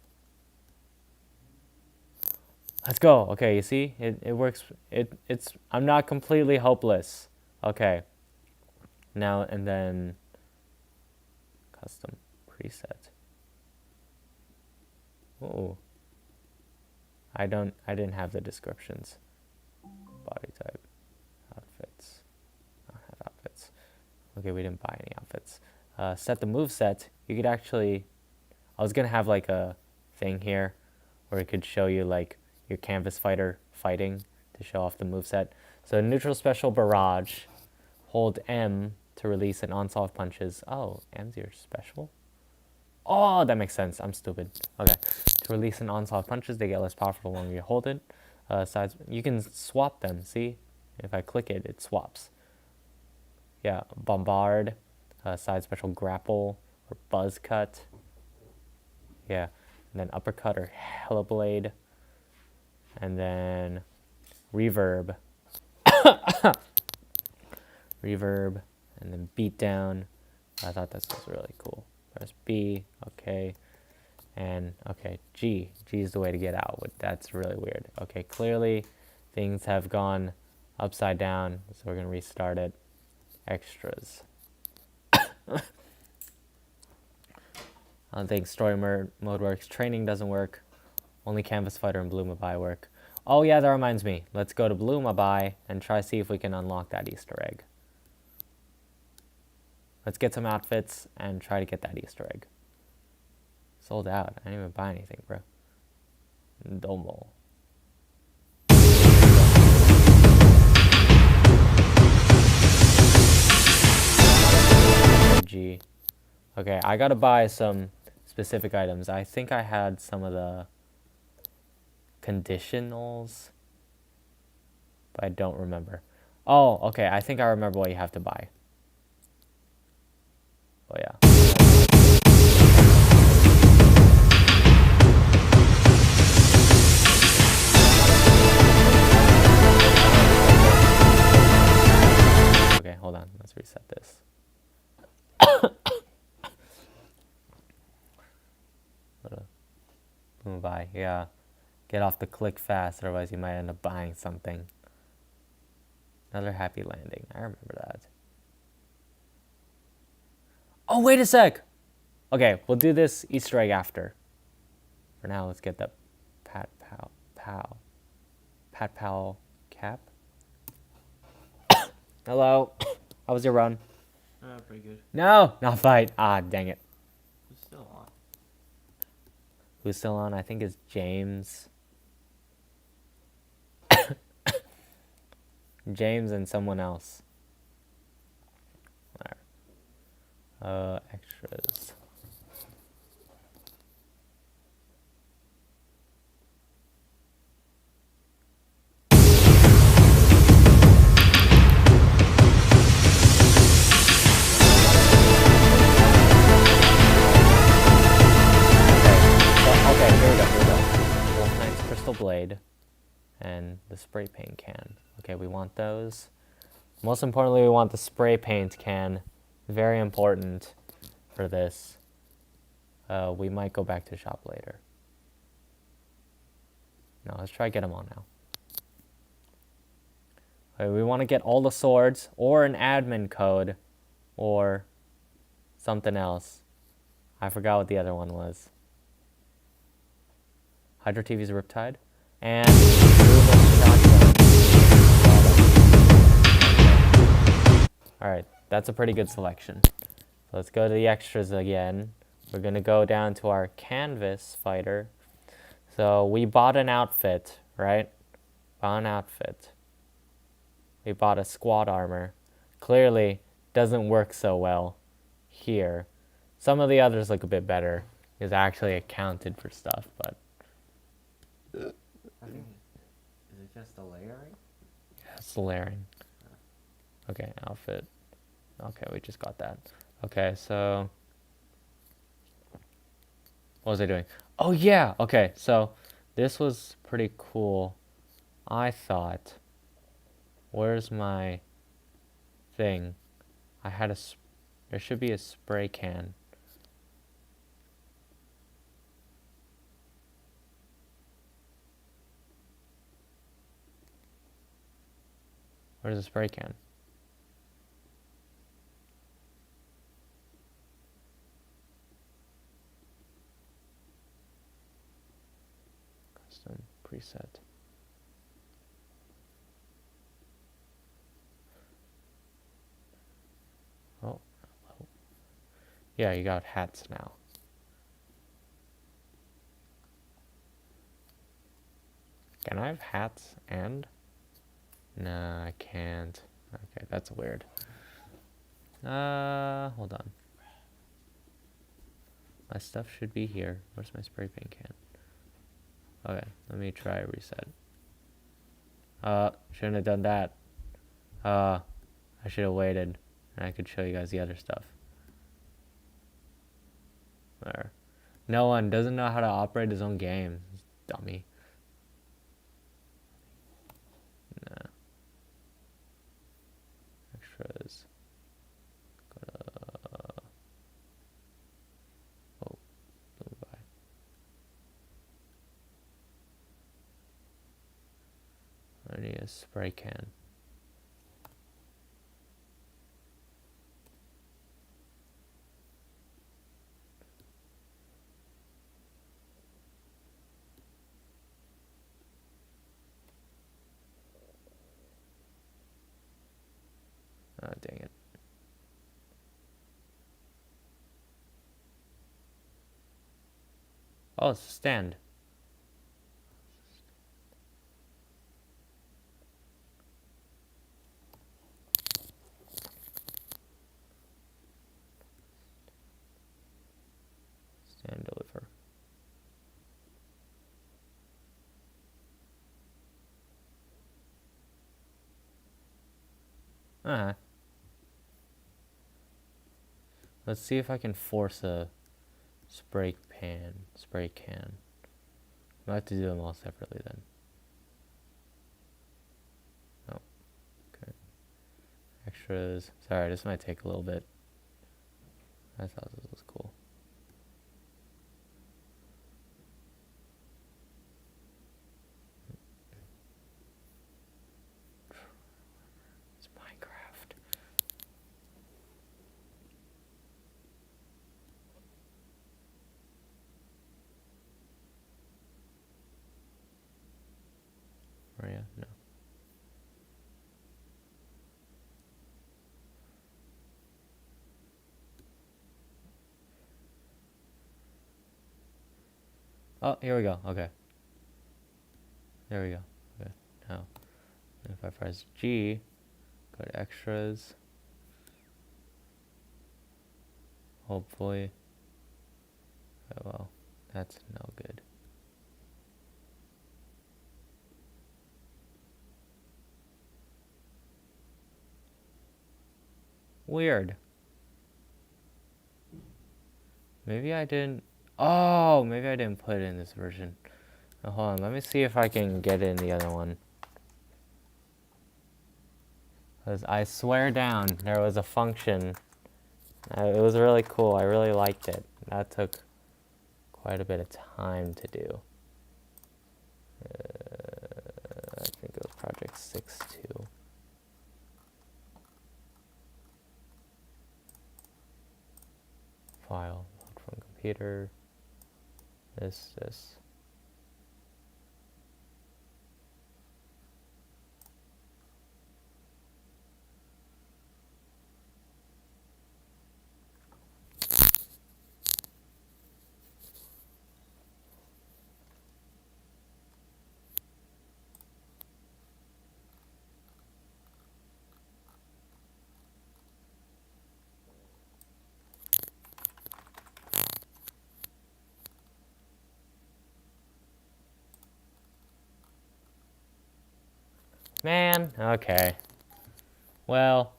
let's go. Okay, you see, it works. It's I'm not completely hopeless. Okay. Now and then custom preset. Oh. I didn't have the descriptions. Body type, outfits. I don't have outfits. Okay, we didn't buy any outfits. Set the move set. You could actually, I was gonna have like a thing here where it could show you like your canvas fighter fighting to show off the move set. So neutral special barrage. Hold M to release an onslaught of punches. Oh, M's your special? Oh, that makes sense. I'm stupid. Okay. To release an onslaught of punches, they get less powerful the longer you hold it. Sides, you can swap them. See? If I click it, it swaps. Yeah, bombard, side special grapple, or buzz cut. Yeah, and then uppercut or hella blade. And then reverb. Reverb, and then beat down. I thought this was really cool. Press B, okay. And okay, G. G is the way to get out. That's really weird. Okay, clearly things have gone upside down, so we're gonna restart it. Extras. I don't think story mode works. Training doesn't work. Only Canvas Fighter and Blue Mabai work. Oh yeah, that reminds me. Let's go to Blue Mabai and try see if we can unlock that Easter egg. Let's get some outfits and try to get that Easter egg. Sold out. I didn't even buy anything, bro. Domo. G. Okay, I gotta buy some specific items. I think I had some of the conditionals, but I don't remember. Oh, okay, I think I remember what you have to buy. Oh yeah. Okay, hold on. Let's reset this. Buy, yeah. Get off the click fast, otherwise you might end up buying something. Another happy landing. I remember that. Oh, wait a sec! Okay, we'll do this Easter egg after. For now, let's get the Pat Pal cap. Hello. How was your run? Pretty good. No, not fight. Ah, dang it. Who's still on? Who's still on? I think it's James. James and someone else. Extras. Okay, here we go. Wolf Knight's Crystal Blade and the spray paint can. Okay, we want those. Most importantly, we want the spray paint can. Very important for this. We might go back to shop later. No, let's try get them on now. Okay, we want to get all the swords or an admin code or something else. I forgot what the other one was. Hydro TV's Riptide. And shotgun. Alright, that's a pretty good selection. So let's go to the extras again. We're going to go down to our canvas fighter. So we bought an outfit, right? Bought an outfit. We bought a squad armor. Clearly doesn't work so well here. Some of the others look a bit better because I actually accounted for stuff, but it just the layering? Yeah, it's the layering. Okay, outfit. Okay, we just got that. Okay, so what was I doing? Oh yeah. Okay, so this was pretty cool. I thought. Where's my thing? I had a. There should be a spray can. Where's the spray can? Custom preset. Oh. Yeah, you got hats now. Can I have hats and? Nah, I can't. Okay, that's weird. Hold on. My stuff should be here. Where's my spray paint can? Okay, let me try reset. Shouldn't have done that. I should have waited, and I could show you guys the other stuff. There. No one doesn't know how to operate his own game. Dummy. Nah. Extras. Oh, by. I need a spray can. Oh, dang it. Oh, it's a stand. Stand deliver. Uh-huh. Let's see if I can force a spray can. I'll have to do them all separately then. Oh, okay. Extras. Sorry, this might take a little bit. I thought this was cool. It's Minecraft. Maria? No. Oh, here we go. Okay. There we go. Okay. Now, if I press G, go to extras. Hopefully. Oh, well, that's no good. Weird. Maybe I didn't. Oh, maybe I didn't put it in this version. Oh, hold on. Let me see if I can get it in the other one. Because I swear down, there was a function. It was really cool. I really liked it. That took quite a bit of time to do. I think it was Project 6.2. File, load from computer. This. Man, okay. Well,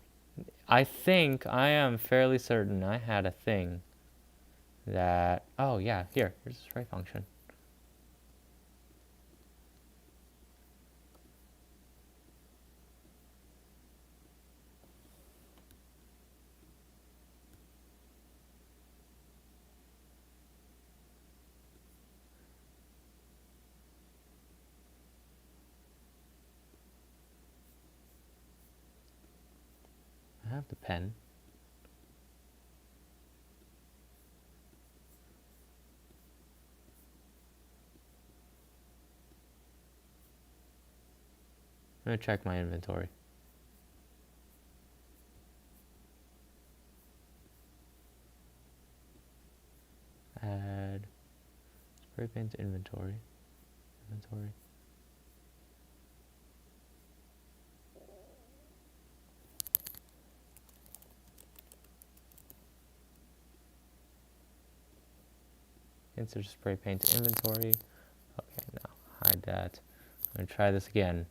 I think I am fairly certain I had a thing that. Oh, yeah, here's the spray function. I have the pen. I'm gonna check my inventory. Add spray paint inventory. Inventory. Insert spray paint inventory. Okay, now hide that. I'm gonna try this again.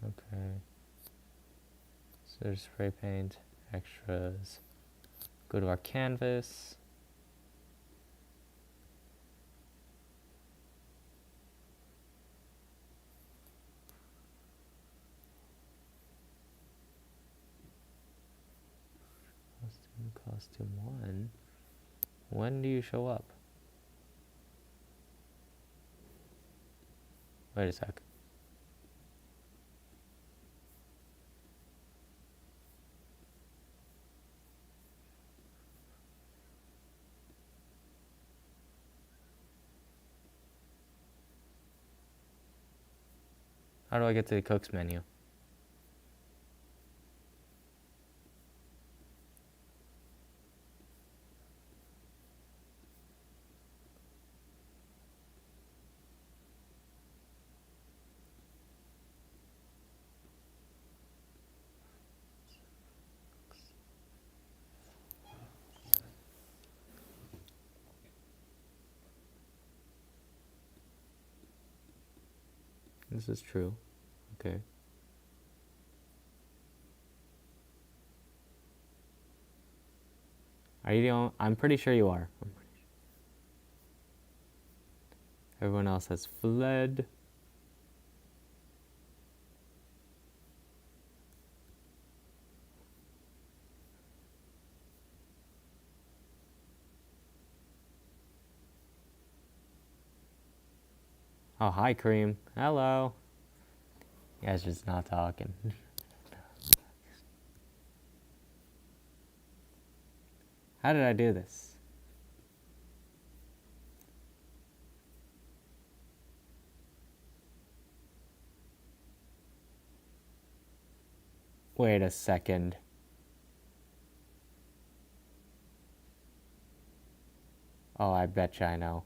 Okay. So there's spray paint, extras. Go to our canvas. Costume 1. When do you show up? Wait a sec. How do I get to the cook's menu? This is true. Okay. Are you the only? I'm pretty sure you are. Everyone else has fled. Oh, hi, Cream. Hello. You guys just not talking. How did I do this? Wait a second. Oh, I betcha I know.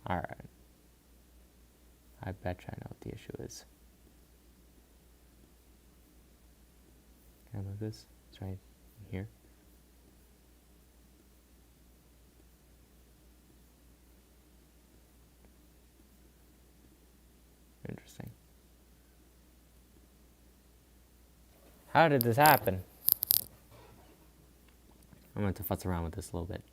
Alright. I betcha I know what the issue is. Can I move this? It's right here. Interesting. How did this happen? I'm going to futz around with this a little bit.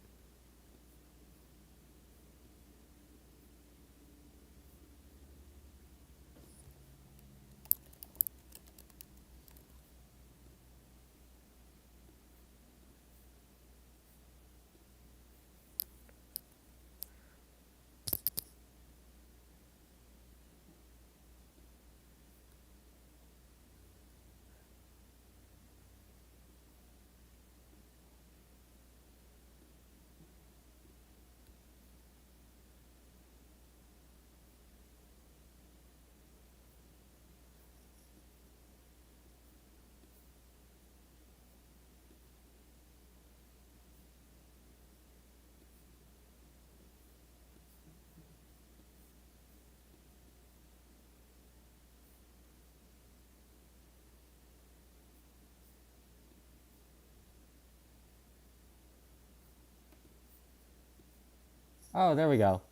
Oh, there we go.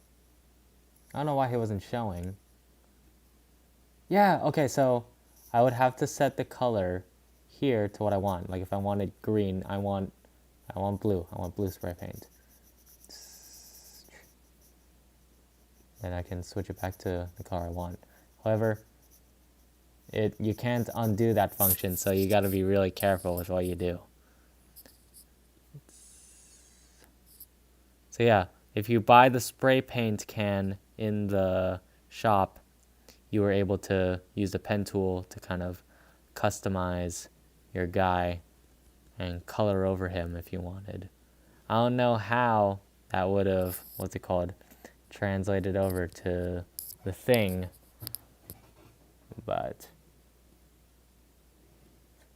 I don't know why he wasn't showing. Yeah, okay, so I would have to set the color here to what I want. Like if I wanted green, I want blue. I want blue spray paint. And I can switch it back to the color I want. However, you can't undo that function, so you got to be really careful with what you do. So yeah, if you buy the spray paint can in the shop, you were able to use the pen tool to kind of customize your guy and color over him if you wanted. I don't know how that would have, translated over to the thing, but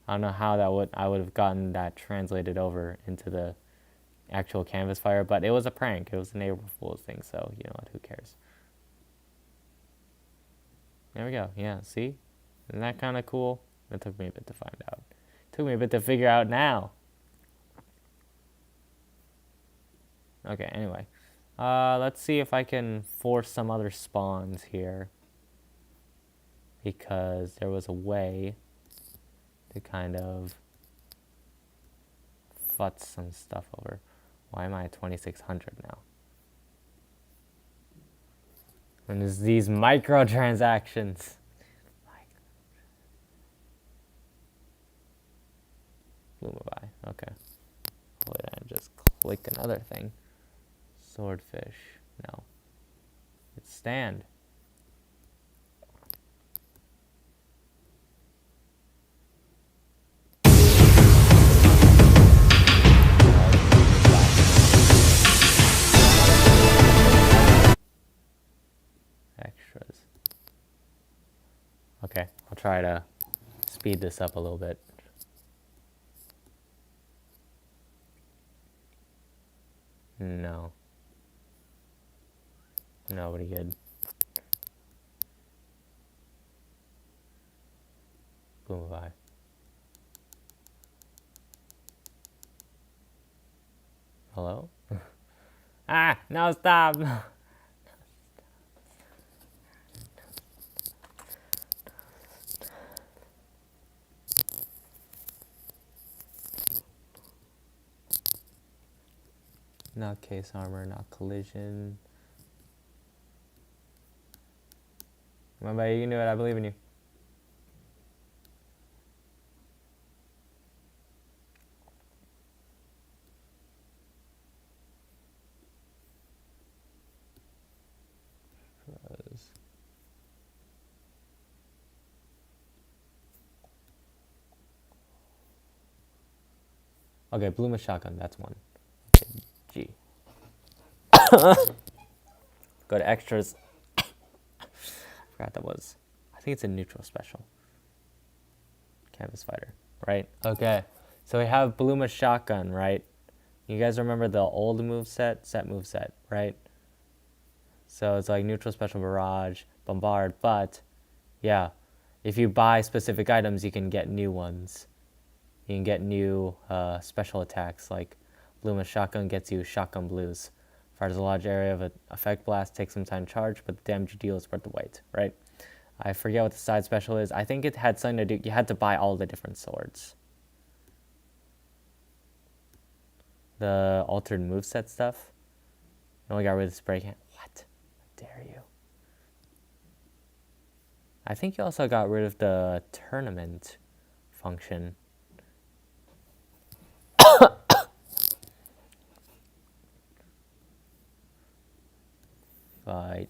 I don't know how I would have gotten that translated over into the actual canvas fire, but it was a prank. It was an April Fool's thing, so you know what, who cares? There we go. Yeah, see? Isn't that kind of cool? It took me a bit to find out. It took me a bit to figure out now. Okay, anyway. Let's see if I can force some other spawns here. Because there was a way to kind of futz some stuff over. Why am I at 2600 now? And there's these microtransactions. Bloomify. Okay. Wait, I just click another thing. Swordfish. No. It's stand. Extras. Okay, I'll try to speed this up a little bit. No. Nobody good. Boomify. Hello? Ah! No, stop! Not case armor, not collision. Come on, buddy, you can do it. I believe in you. Okay, Bloom a shotgun, that's one. Okay, G. Go to extras. Forgot that was. I think it's a neutral special. Canvas fighter, right? Okay, so we have Bloom a shotgun, right? You guys remember the old set moveset, right? So it's like neutral, special, barrage, bombard, but yeah, if you buy specific items, you can get new ones. You can get new special attacks, like Bluma Shotgun gets you Shotgun Blues. Fires a large area of an effect blast, takes some time to charge, but the damage you deal is worth the wait, right? I forget what the side special is. I think it had something to do, you had to buy all the different swords. The altered moveset stuff. You only got rid of the spray can. What? How dare you? I think you also got rid of the tournament function. Fight.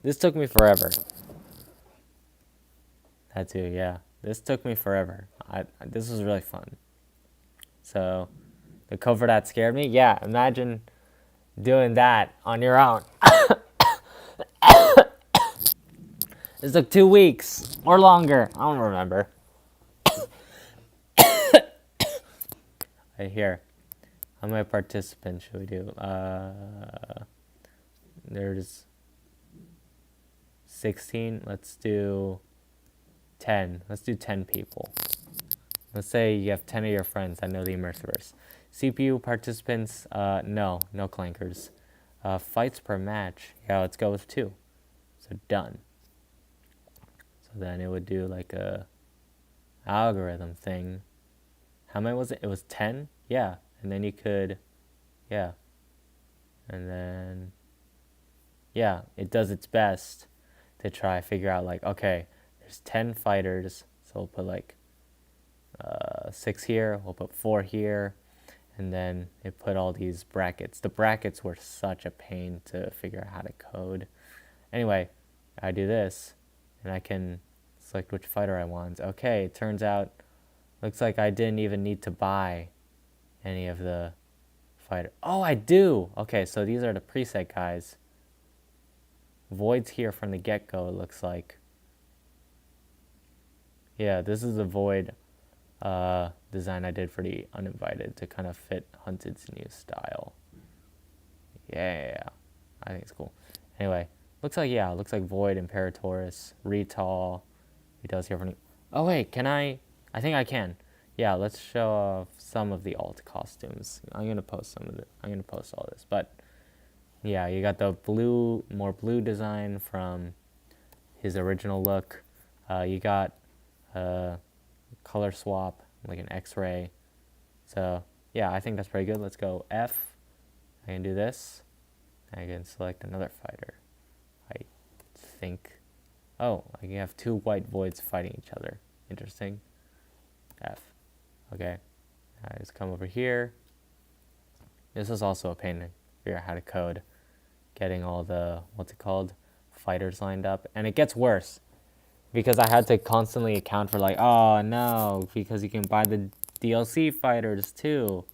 This took me forever. That too, yeah. This took me forever. This was really fun. So, the cover that scared me? Yeah, imagine doing that on your own. This took 2 weeks or longer. I don't remember. Right here. How many participants should we do? There's 16. Let's do 10. Let's do 10 people. Let's say you have 10 of your friends that know the Immersiverse. CPU participants, no clankers. Fights per match, yeah, let's go with 2. So done. So then it would do like a algorithm thing. How many was it? It was 10? Yeah. And then you could, yeah. And then, yeah, it does its best to try figure out like, okay, there's 10 fighters. So we'll put like 6 here. We'll put 4 here. And then it put all these brackets. The brackets were such a pain to figure out how to code. Anyway, I do this, and I can select which fighter I want. Okay, it turns out, looks like I didn't even need to buy any of the fighter. Oh, I do! Okay, so these are the preset guys. Void's here from the get-go, it looks like. Yeah, this is the Void design I did for the Uninvited to kind of fit Hunted's new style. Yeah, I think it's cool. Anyway, looks like Void, Imperatoris, Retall. He does here from the... Oh wait, can I think I can. Yeah, let's show off some of the alt costumes. I'm gonna post all this, but yeah, you got the more blue design from his original look. You got color swap, like an X-ray. So yeah, I think that's pretty good. Let's go F. I can do this. I can select another fighter. I think. Oh, I can have 2 white voids fighting each other. Interesting. F. Okay. I just come over here. This is also a pain to figure out how to code. Getting all the, fighters lined up. And it gets worse. Because I had to constantly account for like, oh no, because you can buy the DLC fighters too.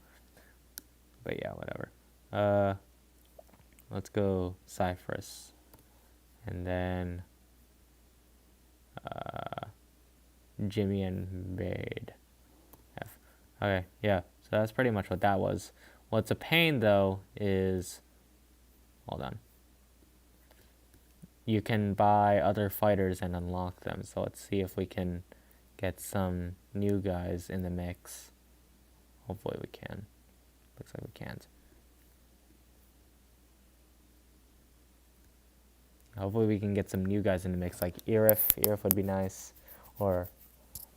But yeah, whatever. Let's go Cypress. And then Jimmy and Bade. F. Okay, yeah. So that's pretty much what that was. What's a pain though is, hold on. You can buy other fighters and unlock them. So let's see if we can get some new guys in the mix. Hopefully we can. Looks like we can't. Hopefully we can get some new guys in the mix, like Irif. Irif would be nice. Or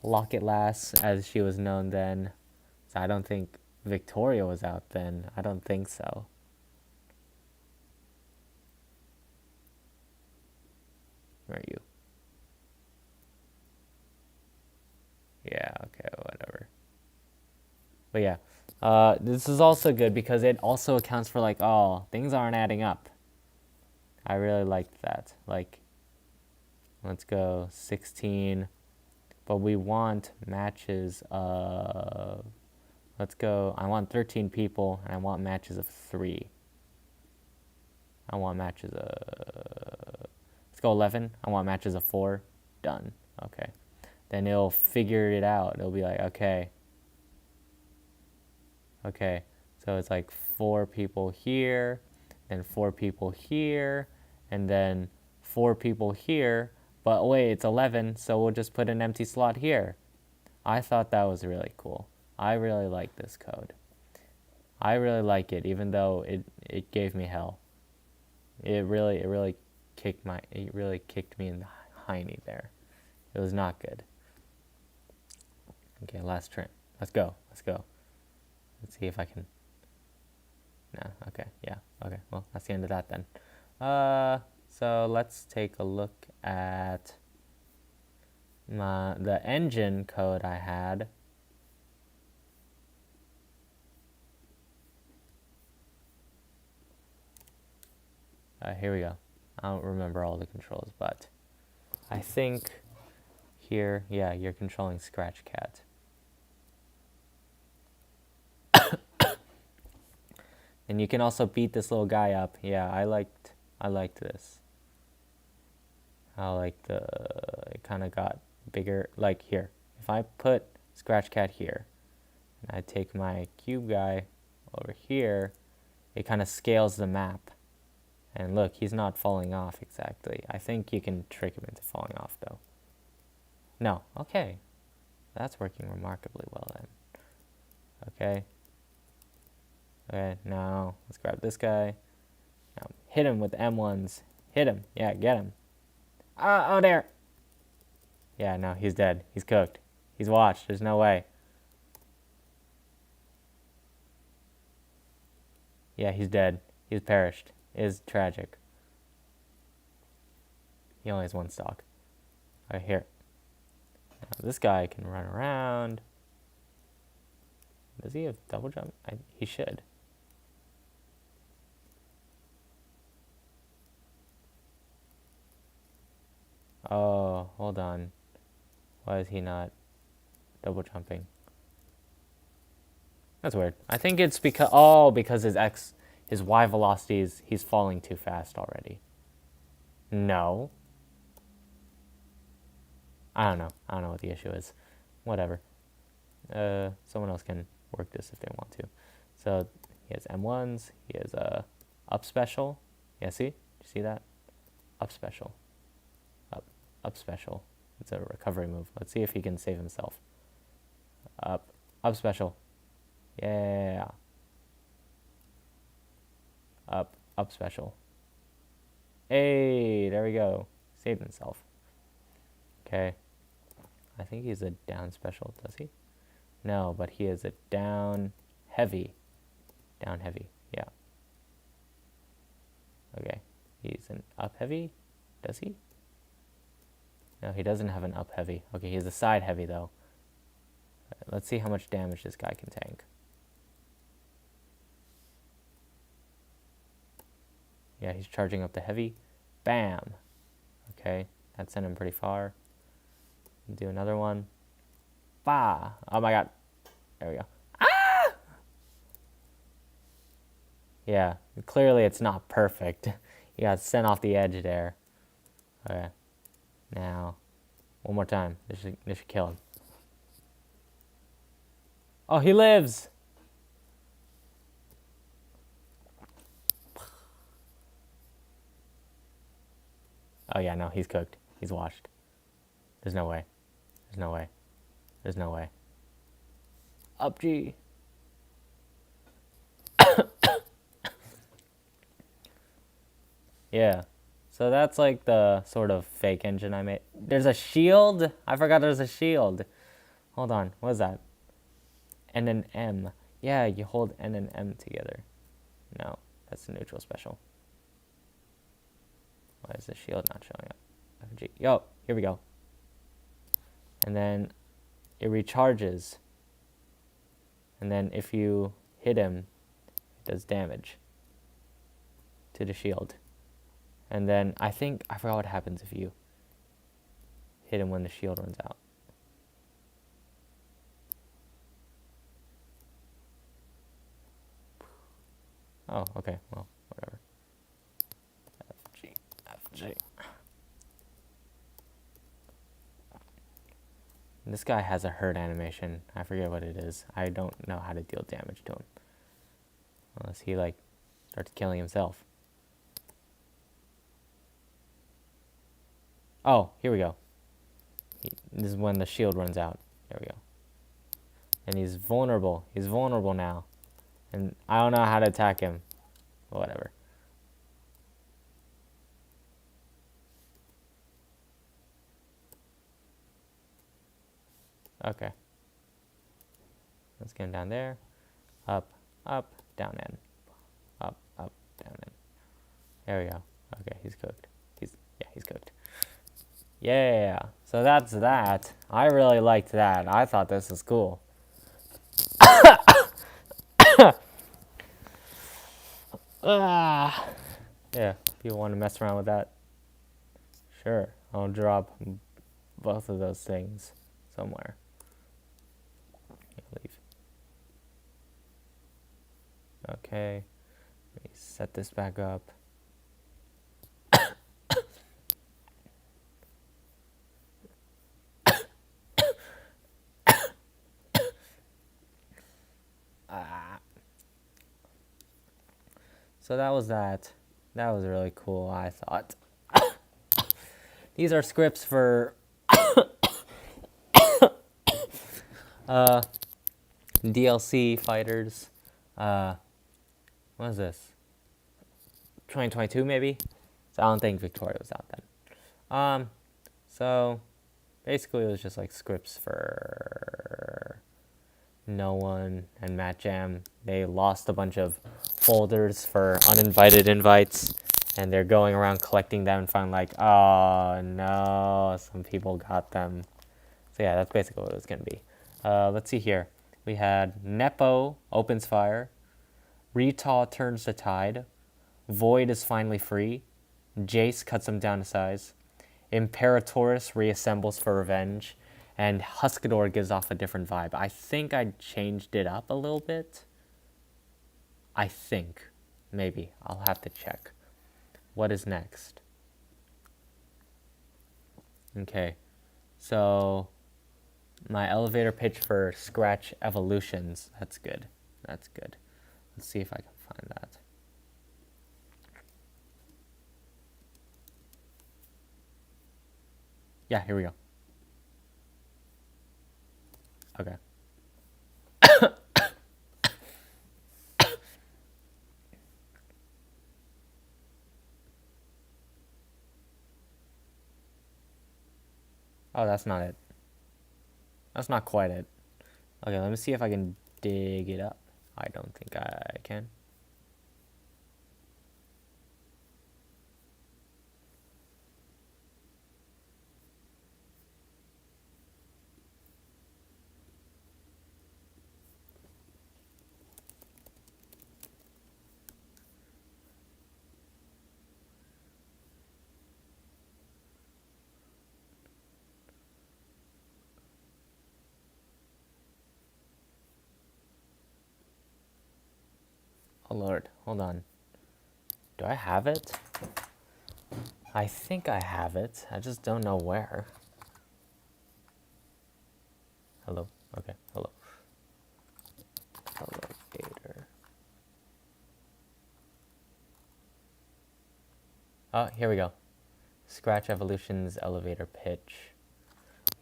Locket Lass, as she was known then. So I don't think Victoria was out then. I don't think so. Where are you? Yeah, okay, whatever. But yeah, this is also good because it also accounts for like, oh, things aren't adding up. I really liked that. Like, let's go 16, but we want matches of, let's go, I want 13 people, and I want matches of 3. I want matches of, let's go 11. I want matches of 4. Done. Okay. Then it'll figure it out. It'll be like, okay, so it's like 4 people here, then 4 people here, and then 4 people here, but wait, it's 11, so we'll just put an empty slot here. I thought that was really cool. I really like this code. I really like it, even though it gave me hell. It really kicked me in the hiney there. It was not good. Okay, last trim. Let's go. Let's see if I can. No, okay, yeah, okay. Well, that's the end of that then. So let's take a look at the engine code I had. Here we go. I don't remember all the controls, but I think here, yeah, you're controlling Scratch Cat. And you can also beat this little guy up. Yeah, I liked this. How like it kind of got bigger. Like here, if I put Scratch Cat here, and I take my cube guy over here, it kind of scales the map. And look, he's not falling off exactly. I think you can trick him into falling off, though. No. Okay. That's working remarkably well, then. Okay. Okay, now let's grab this guy. Now hit him with M1s. Hit him. Yeah, get him. Oh, there. Yeah, no, he's dead. He's cooked. He's washed. There's no way. Yeah, he's dead. He's perished. It is tragic. He only has one stock. Right here. Now, this guy can run around. Does he have double jump? He should. Oh, hold on. Why is he not double jumping? That's weird. I think it's because his Y velocities, he's falling too fast already. No. I don't know. I don't know what the issue is. Whatever. Someone else can work this if they want to. So he has M1s. He has up special. Yeah, see? You see that? Up special. Up special. It's a recovery move. Let's see if he can save himself. Up special. Yeah. Up special. Hey, there we go. Saved himself. Okay. I think he's a down special, does he? No, but he is a down heavy. Down heavy, yeah. Okay. He's an up heavy, does he? No, he doesn't have an up heavy. Okay, he's a side heavy, though. Let's see how much damage this guy can tank. Yeah, he's charging up the heavy. Bam! Okay, that sent him pretty far. Do another one. Bah! Oh my god. There we go. Ah! Yeah, clearly it's not perfect. He got sent off the edge there. Okay. Now, one more time. This should kill him. Oh, he lives! Oh yeah, no, he's cooked. He's washed. There's no way. There's no way. There's no way. Up G. Yeah. So that's like the sort of fake engine I made. There's a shield? I forgot there's a shield. Hold on. What is that? N and M. Yeah, you hold N and M together. No, that's the neutral special. Why is the shield not showing up? FG. Yo, here we go. And then it recharges. And then if you hit him, it does damage to the shield. And then I forgot what happens if you hit him when the shield runs out. Oh, okay, well, whatever. FG. This guy has a hurt animation. I forget what it is. I don't know how to deal damage to him. Unless he, starts killing himself. Oh, here we go. This is when the shield runs out. There we go. And he's vulnerable. He's vulnerable now. And I don't know how to attack him. Whatever. Okay. Let's get him down there. Up, down in. Up, down in. There we go. Okay, he's cooked. He's cooked. Yeah, so that's that. I really liked that. I thought this was cool. Yeah, if you want to mess around with that, sure. I'll drop both of those things somewhere. Leave. Okay, let me set this back up. So that was that. That was really cool, I thought. These are scripts for DLC fighters. What is this? 2022 maybe? So I don't think Victoria was out then. So basically it was just like scripts for No One and Matt Jam. They lost a bunch of folders for uninvited invites, and they're going around collecting them and finding like, oh no, some people got them. So yeah, that's basically what it was gonna be. Let's see here. We had Nepo opens fire, Retaw turns the tide, Void is finally free, Jace cuts him down to size, Imperatorus reassembles for revenge, and Huskador gives off a different vibe. I think I changed it up a little bit. I think. Maybe. I'll have to check. What is next? Okay. So, my elevator pitch for Scratch Evolutions. That's good. That's good. Let's see if I can find that. Yeah, here we go. Okay. Oh, that's not it. That's not quite it. Okay, let me see if I can dig it up. I don't think I can. Oh Lord, hold on. Do I have it? I think I have it. I just don't know where. Hello? Okay, hello. Elevator. Oh, here we go. Scratch Evolution's elevator pitch.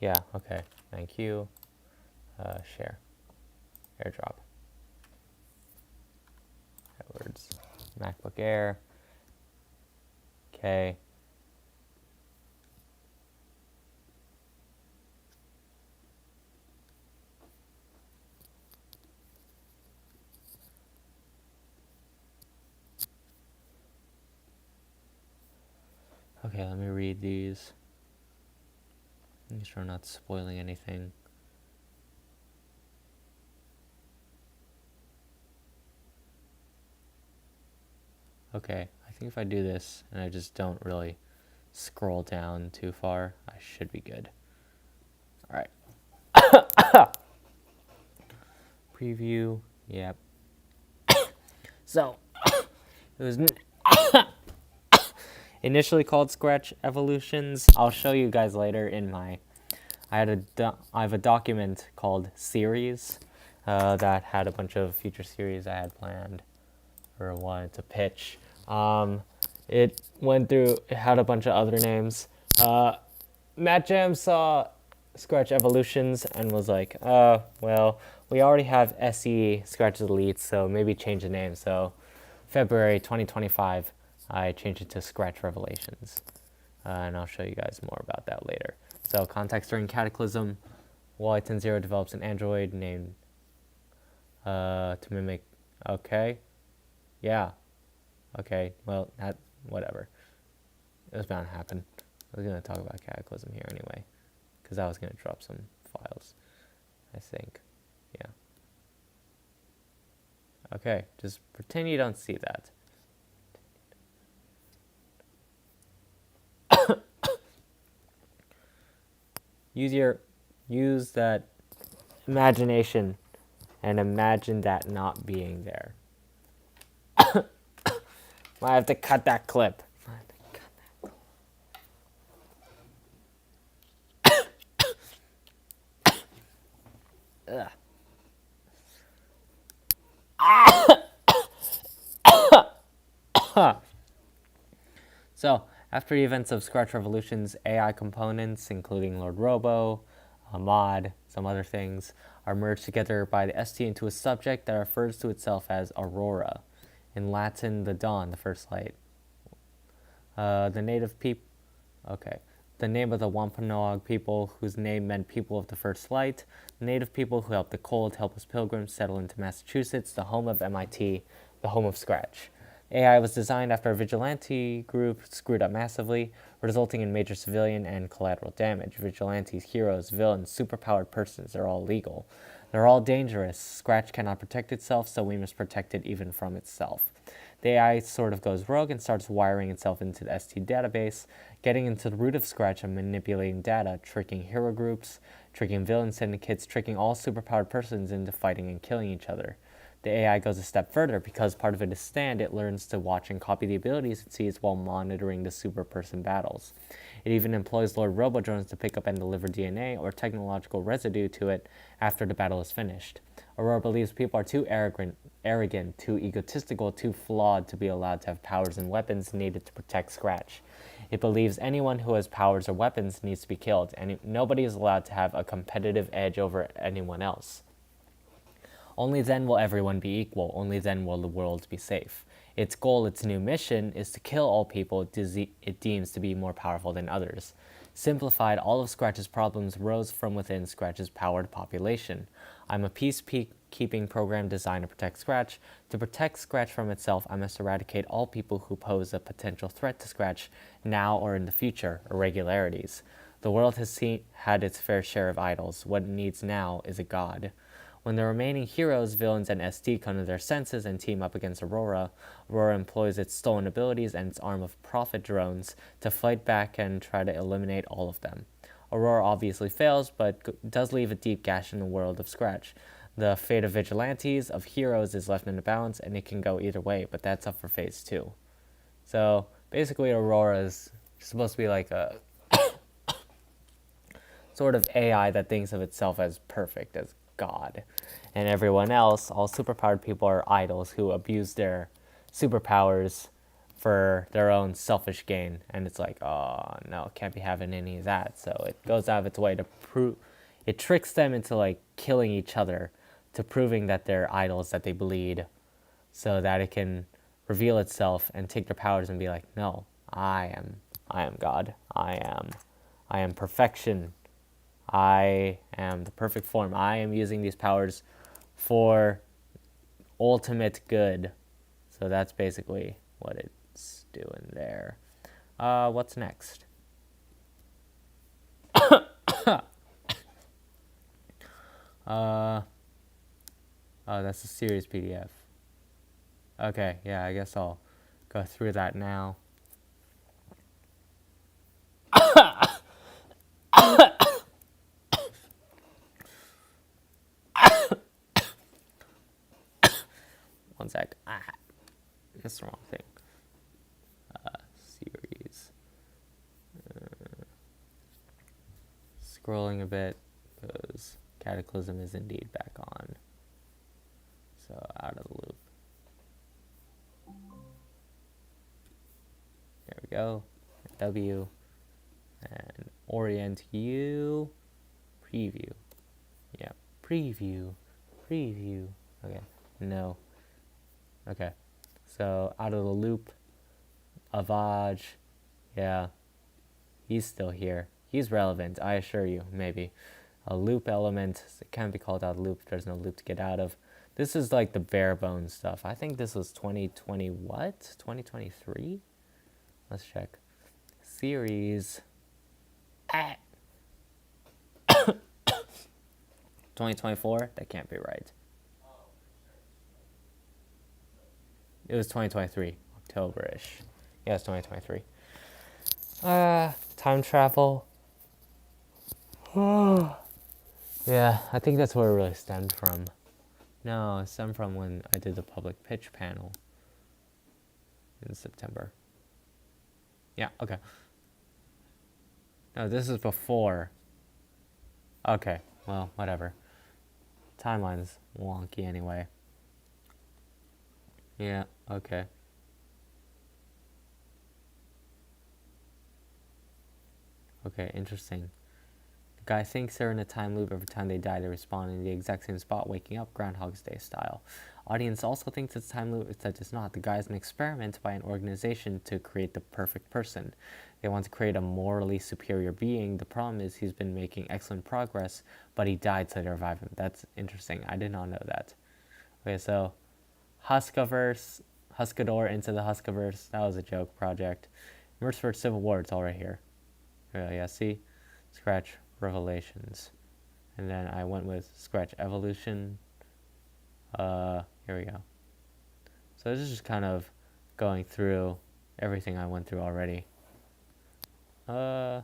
Yeah, okay. Thank you. Share. Airdrop. Edwards. MacBook Air. Okay. Okay, let me read these. Make sure I'm not spoiling anything. Okay, I think if I do this and I just don't really scroll down too far, I should be good. Alright. Preview. Yep. So, it was initially called Scratch Evolutions. I'll show you guys later in my... I have a document called Series that had a bunch of future series I had planned or wanted to pitch. It went through, it had a bunch of other names. Matt Jam saw Scratch Evolutions and was like, well, we already have SE Scratch Elite, so maybe change the name. So February 2025, I changed it to Scratch Revelations. And I'll show you guys more about that later. So context during Cataclysm, Wally 10-0 develops an android named to mimic, okay, yeah, okay, well, that, whatever. It was bound to happen. I was going to talk about Cataclysm here anyway, because I was going to drop some files, I think, yeah. Okay, just pretend you don't see that. Use that imagination and imagine that not being there. Might have to cut that clip. So, after the events of Scratch Revolution's AI components, including Lord Robo, a mod, some other things, are merged together by the ST into a subject that refers to itself as Aurora. In Latin, the dawn, the first light. The native people. Okay. The name of the Wampanoag people, whose name meant people of the first light. The native people who helped the cold, helpless pilgrims settle into Massachusetts, the home of MIT, the home of Scratch. AI was designed after a vigilante group screwed up massively, resulting in major civilian and collateral damage. Vigilantes, heroes, villains, superpowered persons, they're all legal. They're all dangerous. Scratch cannot protect itself, so we must protect it even from itself. The AI sort of goes rogue and starts wiring itself into the ST database, getting into the root of Scratch and manipulating data, tricking hero groups, tricking villain syndicates, tricking all superpowered persons into fighting and killing each other. The AI goes a step further because part of its stand, it learns to watch and copy the abilities it sees while monitoring the super person battles. It even employs Lord Robo drones to pick up and deliver DNA or technological residue to it after the battle is finished. Aurora believes people are too arrogant, too egotistical, too flawed to be allowed to have powers and weapons needed to protect Scratch. It believes anyone who has powers or weapons needs to be killed, and nobody is allowed to have a competitive edge over anyone else. Only then will everyone be equal. Only then will the world be safe. Its goal, its new mission, is to kill all people it deems to be more powerful than others. Simplified, all of Scratch's problems rose from within Scratch's powered population. I'm a peacekeeping program designed to protect Scratch. To protect Scratch from itself, I must eradicate all people who pose a potential threat to Scratch, now or in the future, irregularities. The world has had its fair share of idols. What it needs now is a god. When the remaining heroes, villains, and ST come to their senses and team up against Aurora, Aurora employs its stolen abilities and its arm of prophet drones to fight back and try to eliminate all of them. Aurora obviously fails, but does leave a deep gash in the world of Scratch. The fate of vigilantes, of heroes, is left in a balance, and it can go either way, but that's up for phase 2. So, basically, Aurora is supposed to be like a sort of AI that thinks of itself as perfect, as God. And everyone else, all superpowered people, are idols who abuse their superpowers for their own selfish gain. And it's like, oh, no, can't be having any of that. So it goes out of its way to prove, it tricks them into like killing each other, to proving that they're idols, that they bleed, so that it can reveal itself and take their powers and be like, no, I am God. I am perfection. I am the perfect form. I am using these powers for ultimate good. So that's basically what it's doing there. What's next? Oh, that's a series PDF. Okay, yeah, I guess I'll go through that now. One sec. That's the wrong thing. Series. Scrolling a bit because Cataclysm is indeed back on. So out of the loop. There we go. W. And orient U. Preview. Yeah. Preview. Preview. Okay. No. Okay. So out of the loop. Avaj. Yeah. He's still here. He's relevant, I assure you, maybe. A loop element, it can't be called out of loop. There's no loop to get out of. This is like the bare bones stuff. I think this was 2020 what? 2023? Let's check. Series. 2024? That can't be right. It was 2023, October-ish. Yeah, it's 2023. Time travel. Yeah, I think that's where it really stemmed from. No, it stemmed from when I did the public pitch panel in September. Yeah, okay. No, this is before. Okay, well, whatever. Timeline's wonky anyway. Yeah, okay. Okay, interesting. The guy thinks they're in a time loop. Every time they die, they respawn in the exact same spot, waking up Groundhog's Day style. Audience also thinks it's time loop, except it's not. The guy is an experiment by an organization to create the perfect person. They want to create a morally superior being. The problem is he's been making excellent progress, but he died, so they revive him. That's interesting. I did not know that. Okay, so Huskaverse, Huskador into the Huskaverse. That was a joke project. Immersiverse Civil War, it's all right here. Yeah, see? Scratch Revelations. And then I went with Scratch Evolution. Here we go. So this is just kind of going through everything I went through already. Yeah.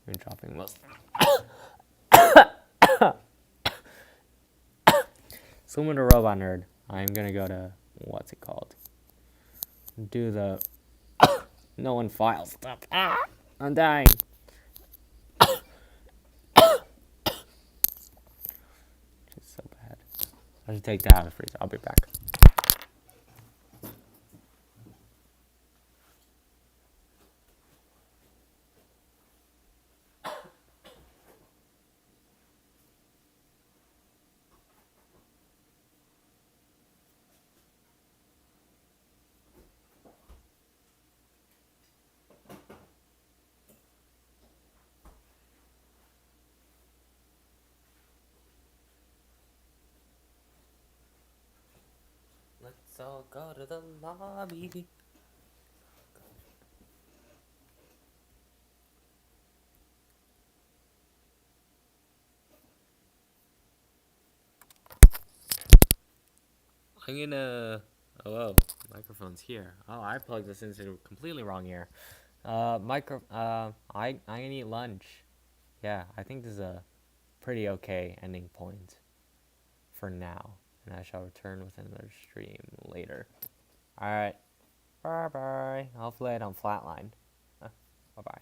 I'm dropping most. So I'm a robot nerd. I'm gonna go to what's it called? Do the no one file stuff. I'm dying. It's so bad. I should take that out of the freezer. I'll be back. Let's all go to the lobby. I'm gonna. Oh, whoa. Microphone's here. Oh, I plugged this into the completely wrong ear. I'm gonna eat lunch. Yeah, I think this is a pretty okay ending point for now. And I shall return with another stream later. Alright. Bye bye. Hopefully I don't flatline. Bye bye.